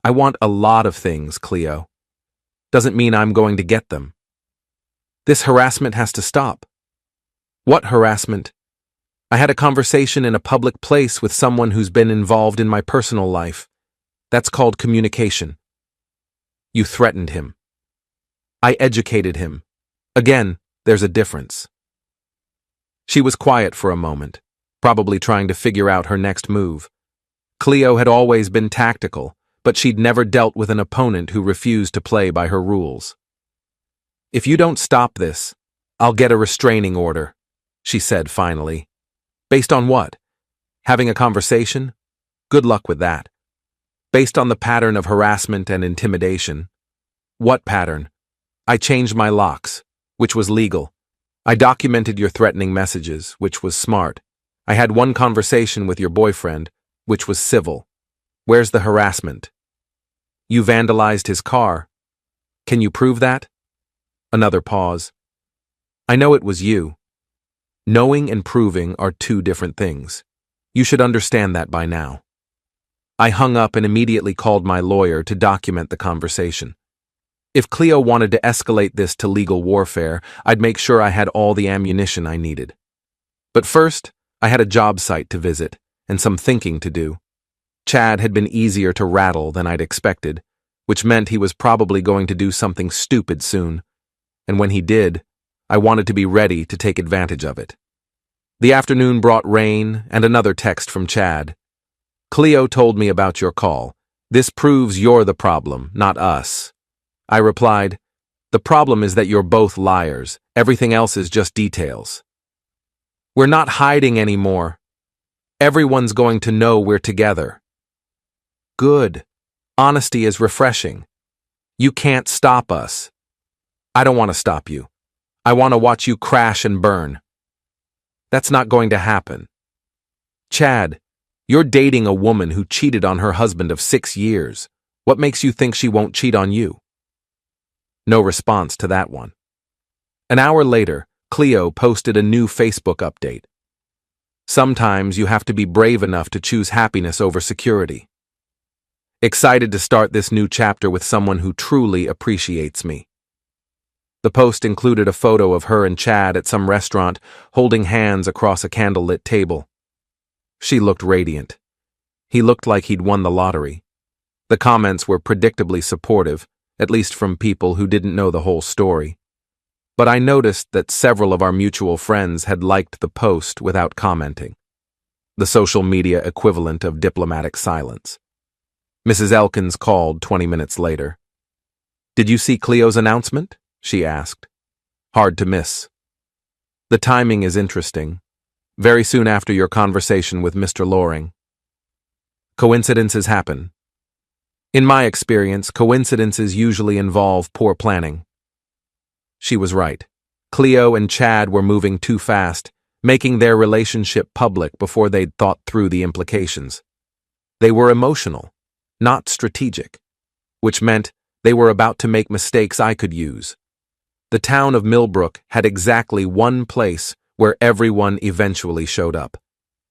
I want a lot of things, Cleo. Doesn't mean I'm going to get them. This harassment has to stop. What harassment? I had a conversation in a public place with someone who's been involved in my personal life. That's called communication. You threatened him. I educated him. Again, there's a difference. She was quiet for a moment, probably trying to figure out her next move. Cleo had always been tactical, but she'd never dealt with an opponent who refused to play by her rules. If you don't stop this, I'll get a restraining order, she said finally. Based on what? Having a conversation? Good luck with that. Based on the pattern of harassment and intimidation. What pattern? I changed my locks, which was legal. I documented your threatening messages, which was smart. I had one conversation with your boyfriend, which was civil. Where's the harassment? You vandalized his car. Can you prove that? Another pause. I know it was you. Knowing and proving are two different things. You should understand that by now. I hung up and immediately called my lawyer to document the conversation. If Cleo wanted to escalate this to legal warfare, I'd make sure I had all the ammunition I needed. But first, I had a job site to visit and some thinking to do. Chad had been easier to rattle than I'd expected. which meant he was probably going to do something stupid soon. And when he did, I wanted to be ready to take advantage of it. The afternoon brought rain and another text from Chad. Cleo told me about your call. This proves you're the problem, not us. I replied, the problem is that you're both liars. Everything else is just details. We're not hiding anymore. Everyone's going to know we're together. Good. Honesty is refreshing. You can't stop us. I don't want to stop you. I want to watch you crash and burn. That's not going to happen. Chad, you're dating a woman who cheated on her husband of 6 years. What makes you think she won't cheat on you? No response to that one. An hour later, Cleo posted a new Facebook update. Sometimes you have to be brave enough to choose happiness over security. Excited to start this new chapter with someone who truly appreciates me. The post included a photo of her and Chad at some restaurant, holding hands across a candlelit table. She looked radiant. He looked like he'd won the lottery. The comments were predictably supportive, at least from people who didn't know the whole story. But I noticed that several of our mutual friends had liked the post without commenting. The social media equivalent of diplomatic silence. Mrs. Elkins called 20 minutes later. Did you see Cleo's announcement? She asked. Hard to miss. The timing is interesting. Very soon after your conversation with Mr. Loring. Coincidences happen. In my experience, coincidences usually involve poor planning. She was right. Cleo and Chad were moving too fast, making their relationship public before they'd thought through the implications. They were emotional, not strategic, which meant they were about to make mistakes I could use. The town of Millbrook had exactly one place where everyone eventually showed up.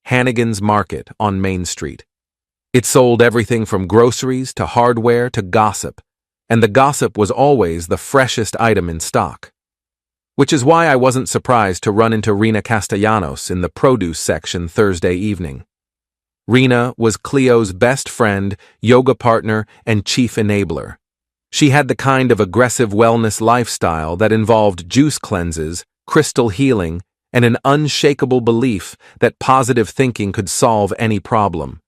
Hannigan's Market on Main Street. It sold everything from groceries to hardware to gossip, and the gossip was always the freshest item in stock. Which is why I wasn't surprised to run into Rena Castellanos in the produce section Thursday evening. Rena was Cleo's best friend, yoga partner, and chief enabler. She had the kind of aggressive wellness lifestyle that involved juice cleanses, crystal healing, and an unshakable belief that positive thinking could solve any problem.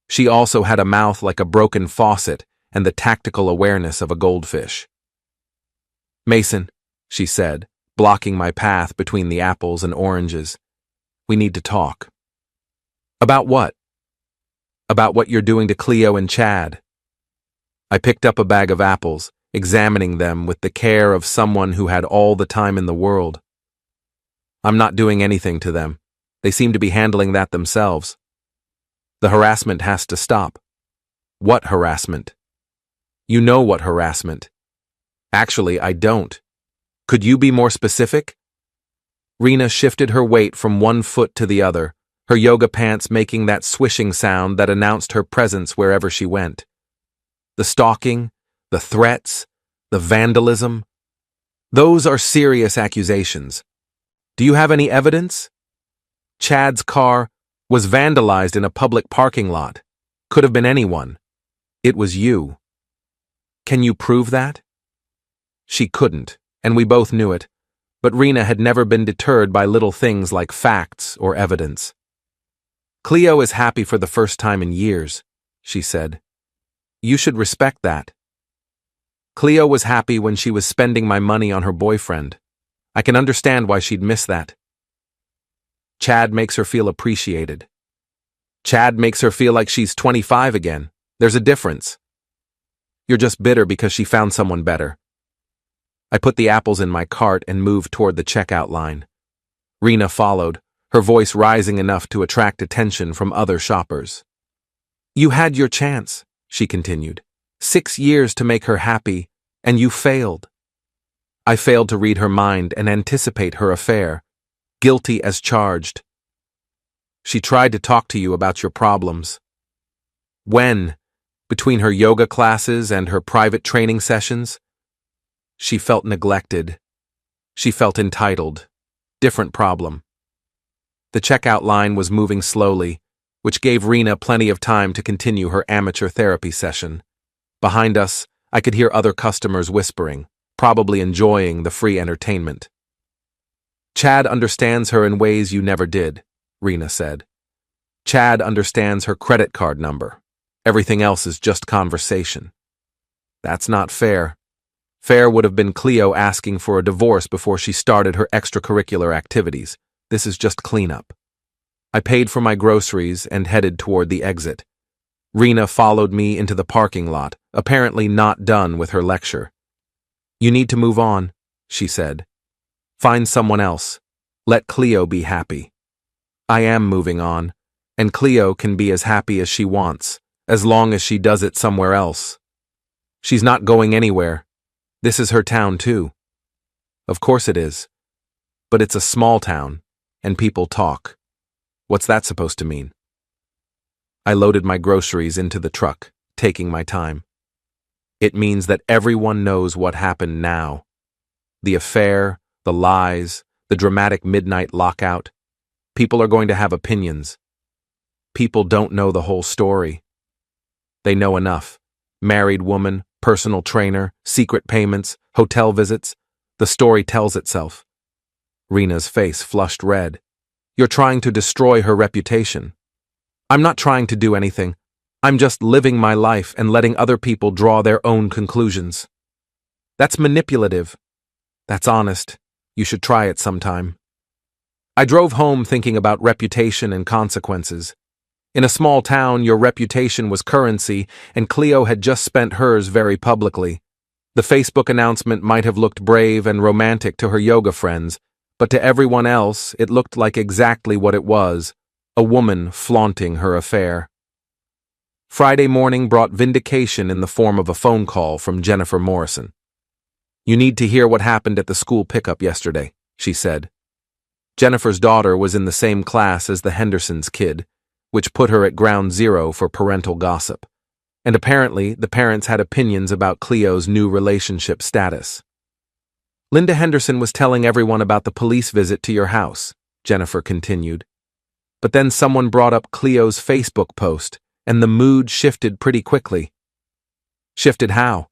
She also had a mouth like a broken faucet and the tactical awareness of a goldfish. Mason, she said, blocking my path between the apples and oranges. We need to talk. About what? About what you're doing to Cleo and Chad. I picked up a bag of apples, examining them with the care of someone who had all the time in the world. I'm not doing anything to them. They seem to be handling that themselves. The harassment has to stop. What harassment? You know what harassment. Actually, I don't. Could you be more specific? Rena shifted her weight from one foot to the other, her yoga pants making that swishing sound that announced her presence wherever she went. The stalking, the threats, the vandalism. Those are serious accusations. Do you have any evidence? Chad's car was vandalized in a public parking lot. Could have been anyone. It was you. Can you prove that? She couldn't, and we both knew it, but Rena had never been deterred by little things like facts or evidence. Cleo is happy for the first time in years, she said. You should respect that. Cleo was happy when she was spending my money on her boyfriend. I can understand why she'd miss that. Chad makes her feel appreciated. Chad makes her feel like she's 25 again. There's a difference. You're just bitter because she found someone better. I put the apples in my cart and moved toward the checkout line. Rena followed, her voice rising enough to attract attention from other shoppers. You had your chance, she continued. 6 years to make her happy, and you failed. I failed to read her mind and anticipate her affair. Guilty as charged. She tried to talk to you about your problems. When? Between her yoga classes and her private training sessions? She felt neglected. She felt entitled. Different problem. The checkout line was moving slowly, which gave Rena plenty of time to continue her amateur therapy session. Behind us, I could hear other customers whispering, probably enjoying the free entertainment. Chad understands her in ways you never did, Rena said. Chad understands her credit card number. Everything else is just conversation. That's not fair. Fair would have been Cleo asking for a divorce before she started her extracurricular activities. This is just cleanup. I paid for my groceries and headed toward the exit. Rena followed me into the parking lot, apparently not done with her lecture. You need to move on, she said. Find someone else. Let Cleo be happy. I am moving on, and Cleo can be as happy as she wants, as long as she does it somewhere else. She's not going anywhere. This is her town, too. Of course it is. But it's a small town, and people talk. What's that supposed to mean? I loaded my groceries into the truck, taking my time. It means that everyone knows what happened now. The affair, the lies, the dramatic midnight lockout. People are going to have opinions. People don't know the whole story. They know enough. Married woman, personal trainer, secret payments, hotel visits. The story tells itself. Rena's face flushed red. You're trying to destroy her reputation. I'm not trying to do anything. I'm just living my life and letting other people draw their own conclusions. That's manipulative. That's honest. You should try it sometime. I drove home thinking about reputation and consequences. In a small town, your reputation was currency, and Cleo had just spent hers very publicly. The Facebook announcement might have looked brave and romantic to her yoga friends, but to everyone else, it looked like exactly what it was, a woman flaunting her affair. Friday morning brought vindication in the form of a phone call from Jennifer Morrison. You need to hear what happened at the school pickup yesterday, she said. Jennifer's daughter was in the same class as the Hendersons' kid, which put her at ground zero for parental gossip. And apparently, the parents had opinions about Cleo's new relationship status. Linda Henderson was telling everyone about the police visit to your house, Jennifer continued. But then someone brought up Cleo's Facebook post, and the mood shifted pretty quickly. Shifted how?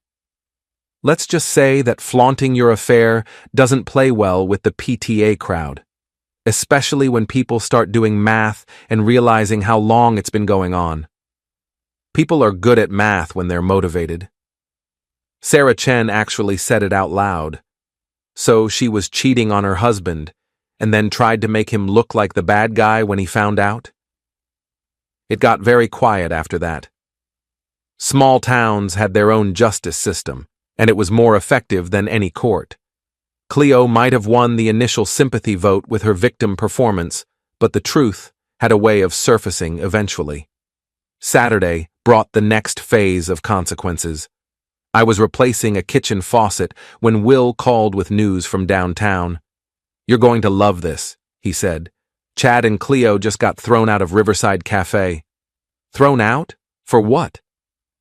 Let's just say that flaunting your affair doesn't play well with the PTA crowd, especially when people start doing math and realizing how long it's been going on. People are good at math when they're motivated. Sarah Chen actually said it out loud. So she was cheating on her husband, and then tried to make him look like the bad guy when he found out? It got very quiet after that. Small towns had their own justice system, and it was more effective than any court. Cleo might have won the initial sympathy vote with her victim performance, but the truth had a way of surfacing eventually. Saturday brought the next phase of consequences. I was replacing a kitchen faucet when Will called with news from downtown. You're going to love this, he said. Chad and Cleo just got thrown out of Riverside Cafe. Thrown out? For what?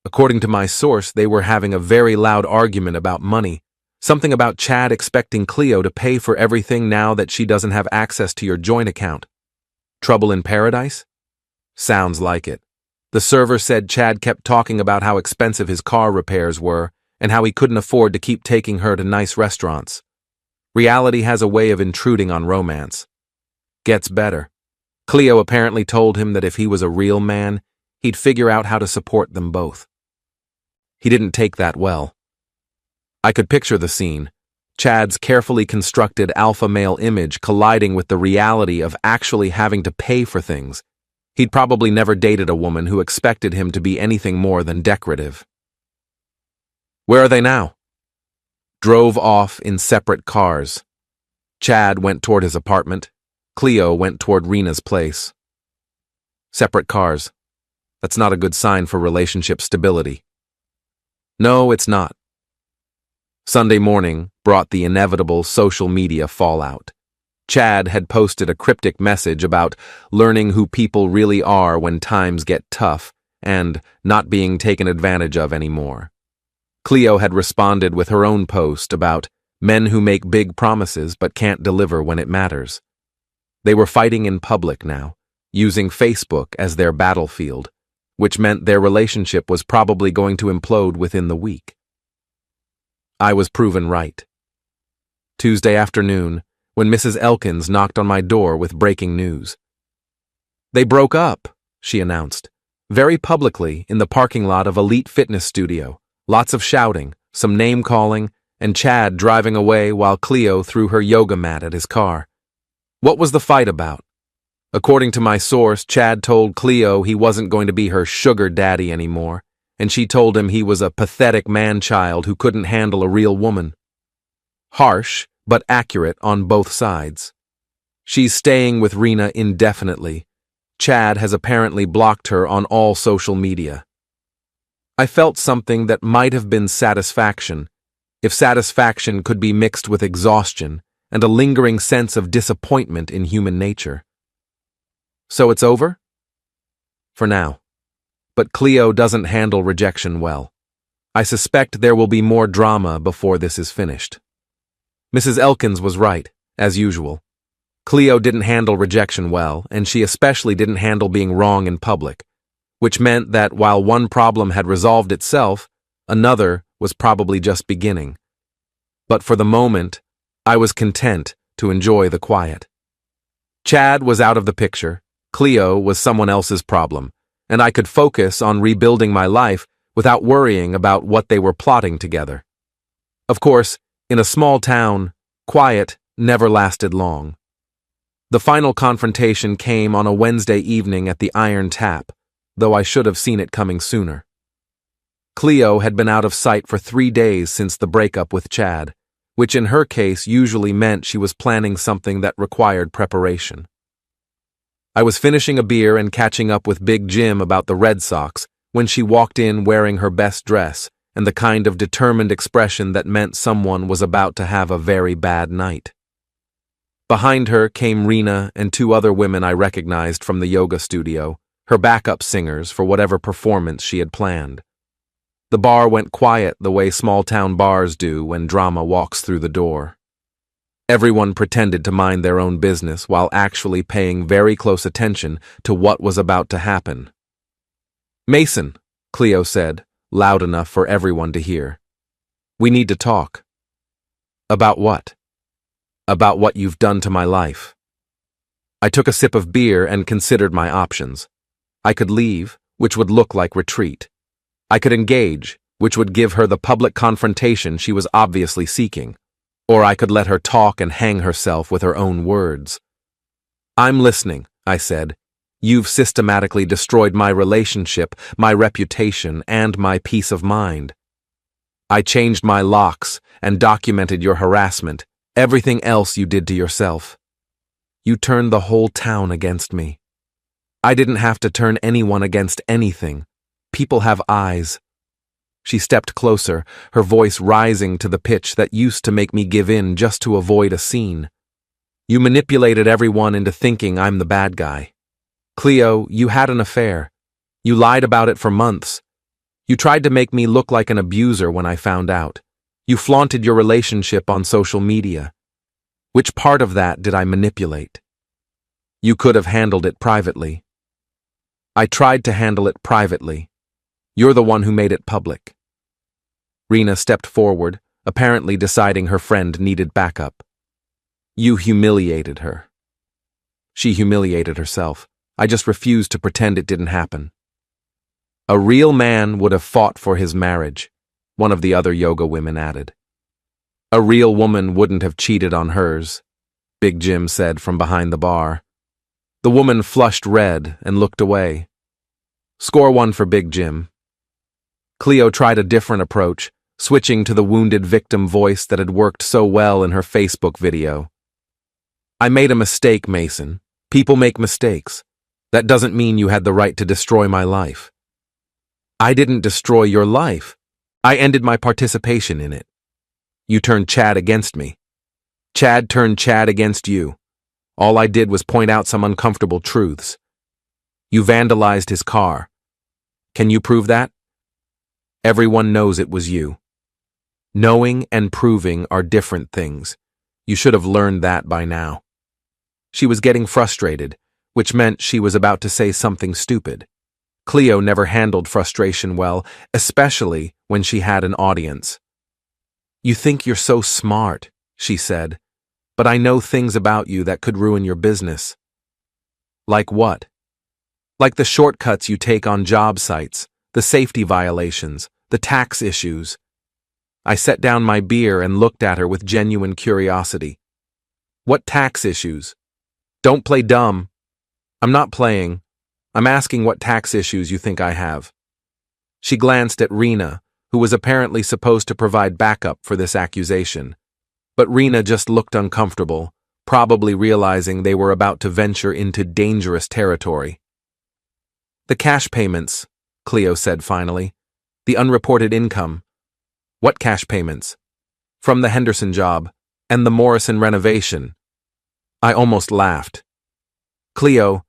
According to my source, they were having a very loud argument about money. Something about Chad expecting Cleo to pay for everything now that she doesn't have access to your joint account. Trouble in paradise? Sounds like it. The server said Chad kept talking about how expensive his car repairs were and how he couldn't afford to keep taking her to nice restaurants. Reality has a way of intruding on romance. Gets better. Cleo apparently told him that if he was a real man, he'd figure out how to support them both. He didn't take that well. I could picture the scene. Chad's carefully constructed alpha male image colliding with the reality of actually having to pay for things. He'd probably never dated a woman who expected him to be anything more than decorative. Where are they now? Drove off in separate cars. Chad went toward his apartment. Cleo went toward Rena's place. Separate cars. That's not a good sign for relationship stability. No, it's not. Sunday morning brought the inevitable social media fallout. Chad had posted a cryptic message about learning who people really are when times get tough and not being taken advantage of anymore. Cleo had responded with her own post about men who make big promises but can't deliver when it matters. They were fighting in public now, using Facebook as their battlefield, which meant their relationship was probably going to implode within the week. I was proven right. Tuesday afternoon, when Mrs. Elkins knocked on my door with breaking news. They broke up, she announced, very publicly in the parking lot of Elite Fitness Studio. Lots of shouting, some name-calling, and Chad driving away while Cleo threw her yoga mat at his car. What was the fight about? According to my source, Chad told Cleo he wasn't going to be her sugar daddy anymore, and she told him he was a pathetic man-child who couldn't handle a real woman. Harsh, but accurate on both sides. She's staying with Rena indefinitely. Chad has apparently blocked her on all social media. I felt something that might have been satisfaction, if satisfaction could be mixed with exhaustion and a lingering sense of disappointment in human nature. So it's over? For now. But Cleo doesn't handle rejection well. I suspect there will be more drama before this is finished. Mrs. Elkins was right, as usual. Cleo didn't handle rejection well, and she especially didn't handle being wrong in public, which meant that while one problem had resolved itself, another was probably just beginning. But for the moment, I was content to enjoy the quiet. Chad was out of the picture, Cleo was someone else's problem, and I could focus on rebuilding my life without worrying about what they were plotting together. Of course, in a small town, quiet never lasted long. The final confrontation came on a Wednesday evening at the Iron Tap, though I should have seen it coming sooner. Cleo had been out of sight for 3 days since the breakup with Chad, which in her case usually meant she was planning something that required preparation. I was finishing a beer and catching up with Big Jim about the Red Sox when she walked in wearing her best dress and the kind of determined expression that meant someone was about to have a very bad night. Behind her came Rena and 2 other women I recognized from the yoga studio, her backup singers for whatever performance she had planned. The bar went quiet the way small-town bars do when drama walks through the door. Everyone pretended to mind their own business while actually paying very close attention to what was about to happen. "Mason," Cleo said, loud enough for everyone to hear. "We need to talk." "About what?" "About what you've done to my life." I took a sip of beer and considered my options. I could leave, which would look like retreat. I could engage, which would give her the public confrontation she was obviously seeking. Or I could let her talk and hang herself with her own words. "I'm listening," I said. "You've systematically destroyed my relationship, my reputation, and my peace of mind. I changed my locks and documented your harassment, everything else you did to yourself. You turned the whole town against me. I didn't have to turn anyone against anything. People have eyes." She stepped closer, her voice rising to the pitch that used to make me give in just to avoid a scene. "You manipulated everyone into thinking I'm the bad guy. Cleo, you had an affair. You lied about it for months. You tried to make me look like an abuser when I found out. You flaunted your relationship on social media. Which part of that did I manipulate? You could have handled it privately." "I tried to handle it privately. You're the one who made it public." Rena stepped forward, apparently deciding her friend needed backup. "You humiliated her." She humiliated herself. I just refused to pretend it didn't happen. "A real man would have fought for his marriage," one of the other yoga women added. "A real woman wouldn't have cheated on hers," Big Jim said from behind the bar. The woman flushed red and looked away. Score 1 for Big Jim. Cleo tried a different approach, switching to the wounded victim voice that had worked so well in her Facebook video. "I made a mistake, Mason. People make mistakes. That doesn't mean you had the right to destroy my life." "I didn't destroy your life. I ended my participation in it. You turned Chad against me. Chad turned Chad against you. All I did was point out some uncomfortable truths. You vandalized his car. Can you prove that? Everyone knows it was you. Knowing and proving are different things. You should have learned that by now." She was getting frustrated, which meant she was about to say something stupid. Cleo never handled frustration well, especially when she had an audience. You think you're so smart, she said, but I know things about you that could ruin your business. Like what? Like the shortcuts you take on job sites, the safety violations, the tax issues. I set down my beer and looked at her with genuine curiosity. What tax issues? Don't play dumb. I'm not playing. I'm asking what tax issues you think I have. She glanced at Rena, who was apparently supposed to provide backup for this accusation. But Rena just looked uncomfortable, probably realizing they were about to venture into dangerous territory. The cash payments, Cleo said finally. The unreported income. What cash payments? From the Henderson job and the Morrison renovation. I almost laughed. Cleo,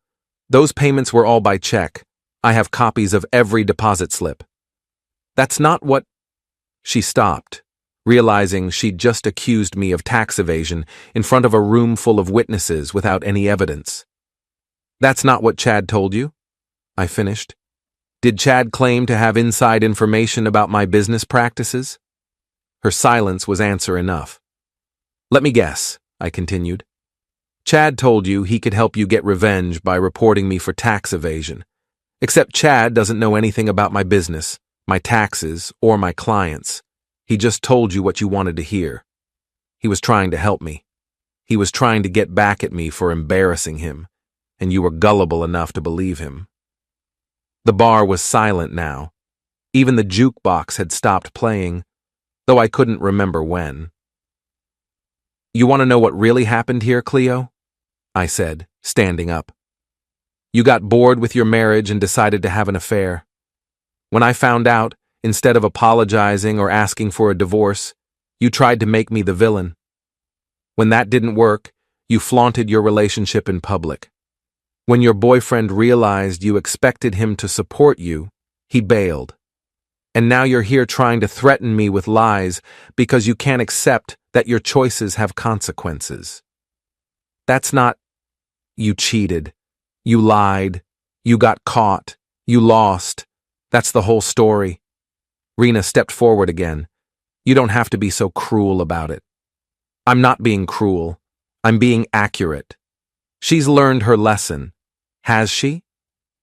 those payments were all by check. I have copies of every deposit slip. That's not what... She stopped, realizing she'd just accused me of tax evasion in front of a room full of witnesses without any evidence. That's not what Chad told you? I finished. Did Chad claim to have inside information about my business practices? Her silence was answer enough. Let me guess, I continued. Chad told you he could help you get revenge by reporting me for tax evasion. Except Chad doesn't know anything about my business, my taxes, or my clients. He just told you what you wanted to hear. He was trying to help me. He was trying to get back at me for embarrassing him, and you were gullible enough to believe him. The bar was silent now. Even the jukebox had stopped playing, though I couldn't remember when. You want to know what really happened here, Cleo? I said, standing up. You got bored with your marriage and decided to have an affair. When I found out, instead of apologizing or asking for a divorce, you tried to make me the villain. When that didn't work, you flaunted your relationship in public. When your boyfriend realized you expected him to support you, he bailed. And now you're here trying to threaten me with lies because you can't accept that your choices have consequences. That's not... You cheated. You lied. You got caught. You lost. That's the whole story. Rena stepped forward again. You don't have to be so cruel about it. I'm not being cruel. I'm being accurate. She's learned her lesson. Has she?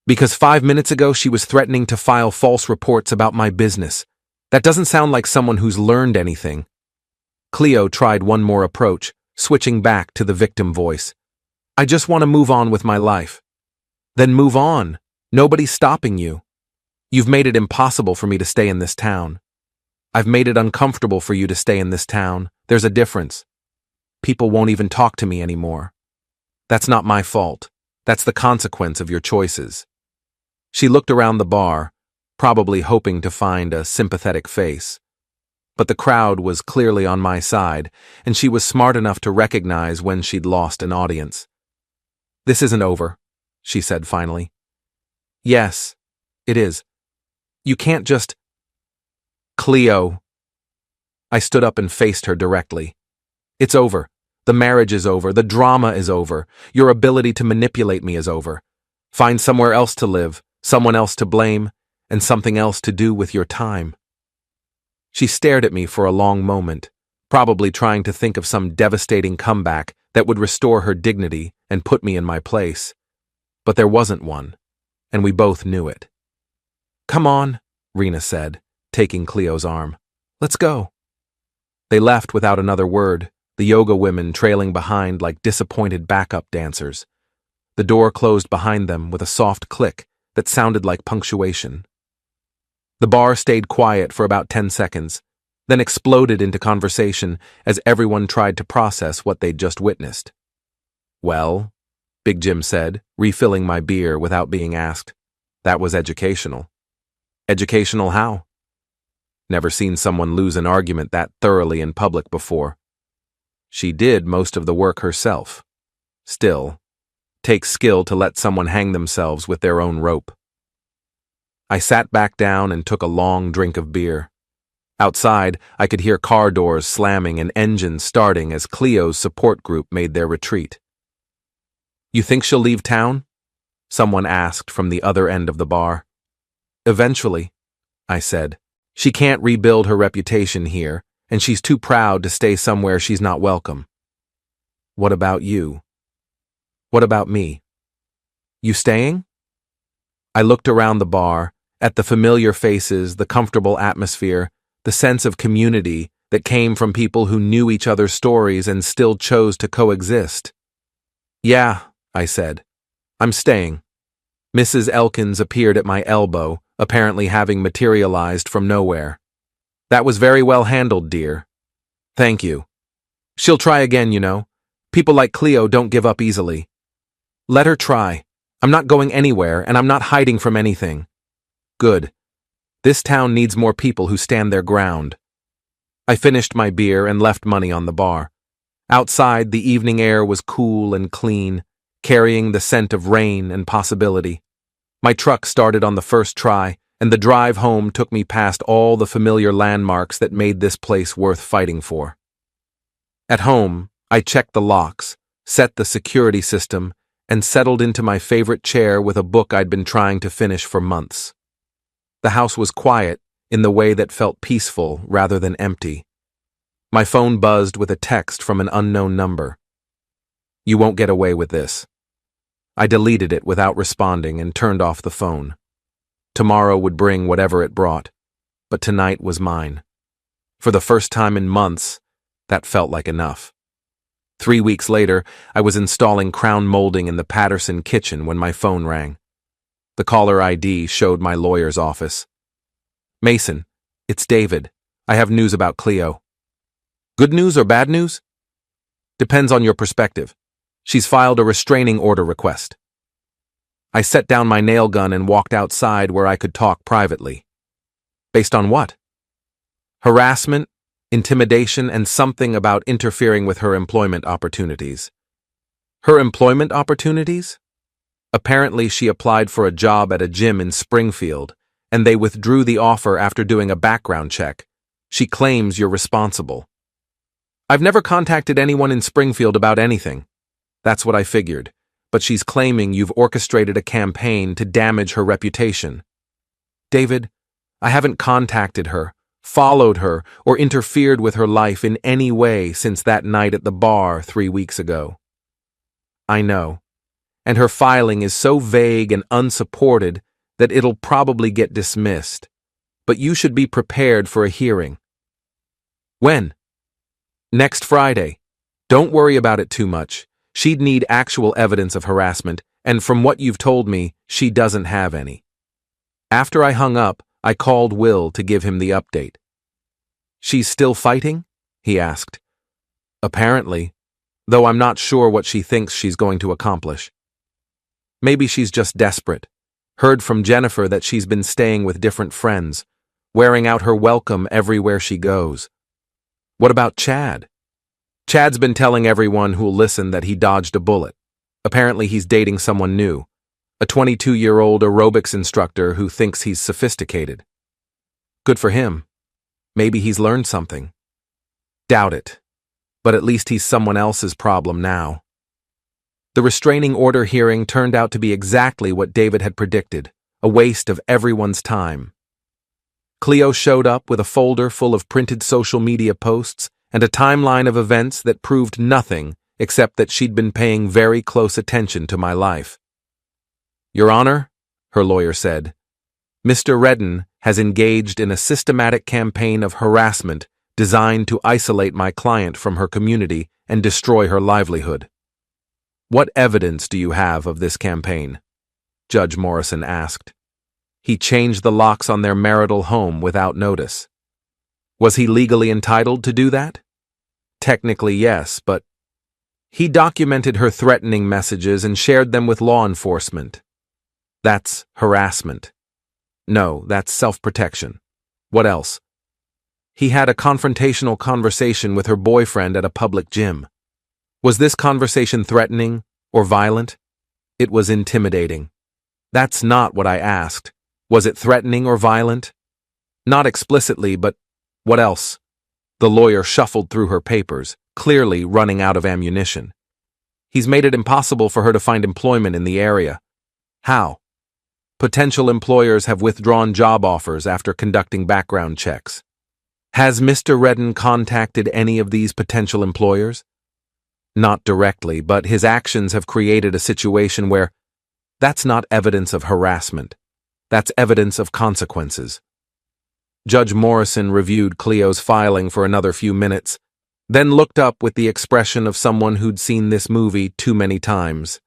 Because 5 minutes ago she was threatening to file false reports about my business. That doesn't sound like someone who's learned anything. Cleo tried one more approach, switching back to the victim voice. I just want to move on with my life. Then move on. Nobody's stopping you. You've made it impossible for me to stay in this town. I've made it uncomfortable for you to stay in this town. There's a difference. People won't even talk to me anymore. That's not my fault. That's the consequence of your choices. She looked around the bar, probably hoping to find a sympathetic face. But the crowd was clearly on my side, and she was smart enough to recognize when she'd lost an audience. This isn't over, she said finally. Yes, it is. You can't just... Cleo. I stood up and faced her directly. It's over. The marriage is over. The drama is over. Your ability to manipulate me is over. Find somewhere else to live, someone else to blame, and something else to do with your time. She stared at me for a long moment, probably trying to think of some devastating comeback that would restore her dignity and put me in my place. But there wasn't one, and we both knew it. Come on, Rena said, taking Cleo's arm. Let's go. They left without another word, the yoga women trailing behind like disappointed backup dancers. The door closed behind them with a soft click that sounded like punctuation. The bar stayed quiet for about 10 seconds, then exploded into conversation as everyone tried to process what they'd just witnessed. Well, Big Jim said, refilling my beer without being asked. That was educational. Educational how? Never seen someone lose an argument that thoroughly in public before. She did most of the work herself. Still, takes skill to let someone hang themselves with their own rope. I sat back down and took a long drink of beer. Outside, I could hear car doors slamming and engines starting as Cleo's support group made their retreat. You think she'll leave town? Someone asked from the other end of the bar. Eventually, I said. She can't rebuild her reputation here, and she's too proud to stay somewhere she's not welcome. What about you? What about me? You staying? I looked around the bar, at the familiar faces, the comfortable atmosphere, the sense of community that came from people who knew each other's stories and still chose to coexist. Yeah, I said. I'm staying. Mrs. Elkins appeared at my elbow, apparently having materialized from nowhere. That was very well handled, dear. Thank you. She'll try again, you know. People like Cleo don't give up easily. Let her try. I'm not going anywhere, and I'm not hiding from anything. Good. This town needs more people who stand their ground. I finished my beer and left money on the bar. Outside, the evening air was cool and clean, carrying the scent of rain and possibility. My truck started on the first try, and the drive home took me past all the familiar landmarks that made this place worth fighting for. At home, I checked the locks, set the security system, and settled into my favorite chair with a book I'd been trying to finish for months. The house was quiet in the way that felt peaceful rather than empty. My phone buzzed with a text from an unknown number. You won't get away with this. I deleted it without responding and turned off the phone. Tomorrow would bring whatever it brought, but tonight was mine. For the first time in months, that felt like enough. 3 weeks later, I was installing crown molding in the Patterson kitchen when my phone rang. The caller ID showed my lawyer's office. Mason, it's David. I have news about Cleo. Good news or bad news? Depends on your perspective. She's filed a restraining order request. I set down my nail gun and walked outside where I could talk privately. Based on what? Harassment, intimidation, and something about interfering with her employment opportunities. Her employment opportunities? Apparently, she applied for a job at a gym in Springfield, and they withdrew the offer after doing a background check. She claims you're responsible. I've never contacted anyone in Springfield about anything. That's what I figured, but she's claiming you've orchestrated a campaign to damage her reputation. David, I haven't contacted her, followed her, or interfered with her life in any way since that night at the bar 3 weeks ago. I know, and her filing is so vague and unsupported that it'll probably get dismissed, but you should be prepared for a hearing. When? Next Friday. Don't worry about it too much. She'd need actual evidence of harassment, and from what you've told me, she doesn't have any. After I hung up, I called Will to give him the update. She's still fighting? He asked. Apparently, though I'm not sure what she thinks she's going to accomplish. Maybe she's just desperate. Heard from Jennifer that she's been staying with different friends, wearing out her welcome everywhere she goes. What about Chad? Chad's been telling everyone who'll listen that he dodged a bullet. Apparently he's dating someone new, a 22-year-old aerobics instructor who thinks he's sophisticated. Good for him. Maybe he's learned something. Doubt it. But at least he's someone else's problem now. The restraining order hearing turned out to be exactly what David had predicted, a waste of everyone's time. Cleo showed up with a folder full of printed social media posts and a timeline of events that proved nothing except that she'd been paying very close attention to my life. Your Honor, her lawyer said, Mr. Redden has engaged in a systematic campaign of harassment designed to isolate my client from her community and destroy her livelihood. What evidence do you have of this campaign? Judge Morrison asked. He changed the locks on their marital home without notice. Was he legally entitled to do that? Technically, yes, but he documented her threatening messages and shared them with law enforcement. That's harassment. No, that's self-protection. What else? He had a confrontational conversation with her boyfriend at a public gym. Was this conversation threatening or violent? It was intimidating. That's not what I asked. Was it threatening or violent? Not explicitly, but what else? The lawyer shuffled through her papers, clearly running out of ammunition. He's made it impossible for her to find employment in the area. How? Potential employers have withdrawn job offers after conducting background checks. Has Mr. Redden contacted any of these potential employers? Not directly, but his actions have created a situation where that's not evidence of harassment. That's evidence of consequences. Judge Morrison reviewed Cleo's filing for another few minutes, then looked up with the expression of someone who'd seen this movie too many times.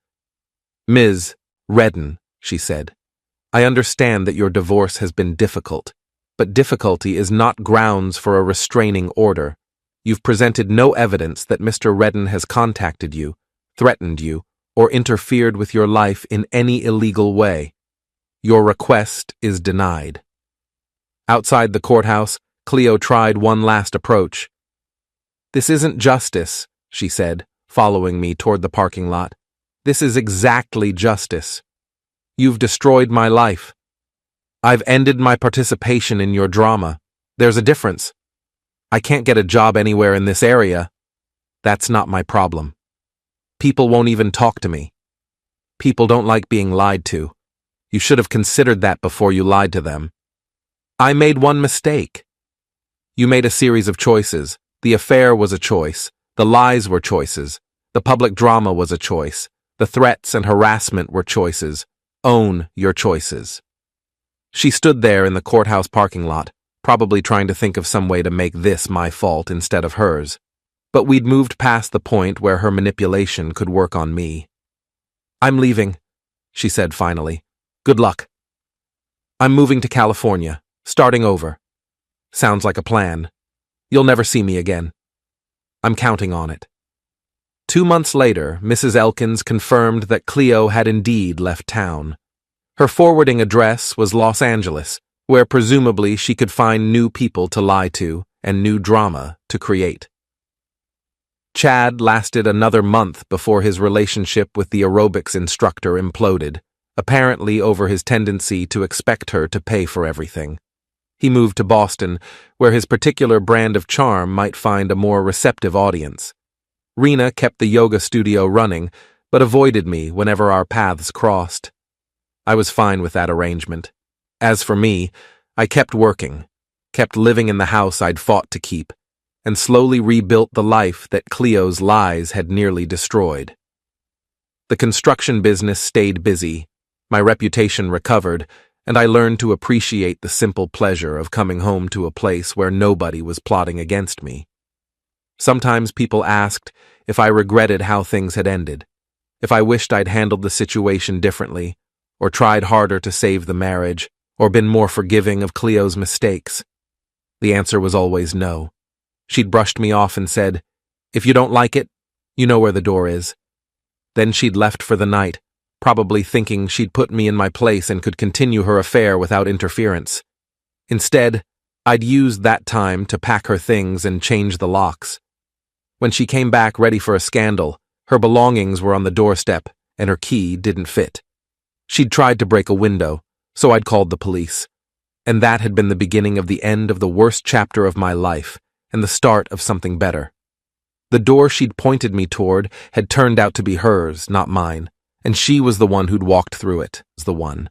Ms. Redden, she said, I understand that your divorce has been difficult, but difficulty is not grounds for a restraining order. You've presented no evidence that Mr. Redden has contacted you, threatened you, or interfered with your life in any illegal way. Your request is denied. Outside the courthouse, Cleo tried one last approach. This isn't justice, she said, following me toward the parking lot. This is exactly justice. You've destroyed my life. I've ended my participation in your drama. There's a difference. I can't get a job anywhere in this area. That's not my problem. People won't even talk to me. People don't like being lied to. You should have considered that before you lied to them. I made one mistake. You made a series of choices. The affair was a choice. The lies were choices. The public drama was a choice. The threats and harassment were choices. Own your choices. She stood there in the courthouse parking lot, probably trying to think of some way to make this my fault instead of hers. But we'd moved past the point where her manipulation could work on me. I'm leaving, she said finally. Good luck. I'm moving to California, starting over. Sounds like a plan. You'll never see me again. I'm counting on it. 2 months later, Mrs. Elkins confirmed that Cleo had indeed left town. Her forwarding address was Los Angeles, where presumably she could find new people to lie to and new drama to create. Chad lasted another month before his relationship with the aerobics instructor imploded, apparently over his tendency to expect her to pay for everything. He moved to Boston, where his particular brand of charm might find a more receptive audience. Rena kept the yoga studio running, but avoided me whenever our paths crossed. I was fine with that arrangement. As for me, I kept working, kept living in the house I'd fought to keep, and slowly rebuilt the life that Cleo's lies had nearly destroyed. The construction business stayed busy, my reputation recovered, and I learned to appreciate the simple pleasure of coming home to a place where nobody was plotting against me. Sometimes people asked if I regretted how things had ended, if I wished I'd handled the situation differently, or tried harder to save the marriage, or been more forgiving of Cleo's mistakes. The answer was always no. She'd brushed me off and said, "If you don't like it, you know where the door is." Then she'd left for the night, probably thinking she'd put me in my place and could continue her affair without interference. Instead, I'd used that time to pack her things and change the locks. When she came back ready for a scandal, her belongings were on the doorstep and her key didn't fit. She'd tried to break a window, so I'd called the police. And that had been the beginning of the end of the worst chapter of my life and the start of something better. The door she'd pointed me toward had turned out to be hers, not mine, and she was the one who'd walked through it, the one.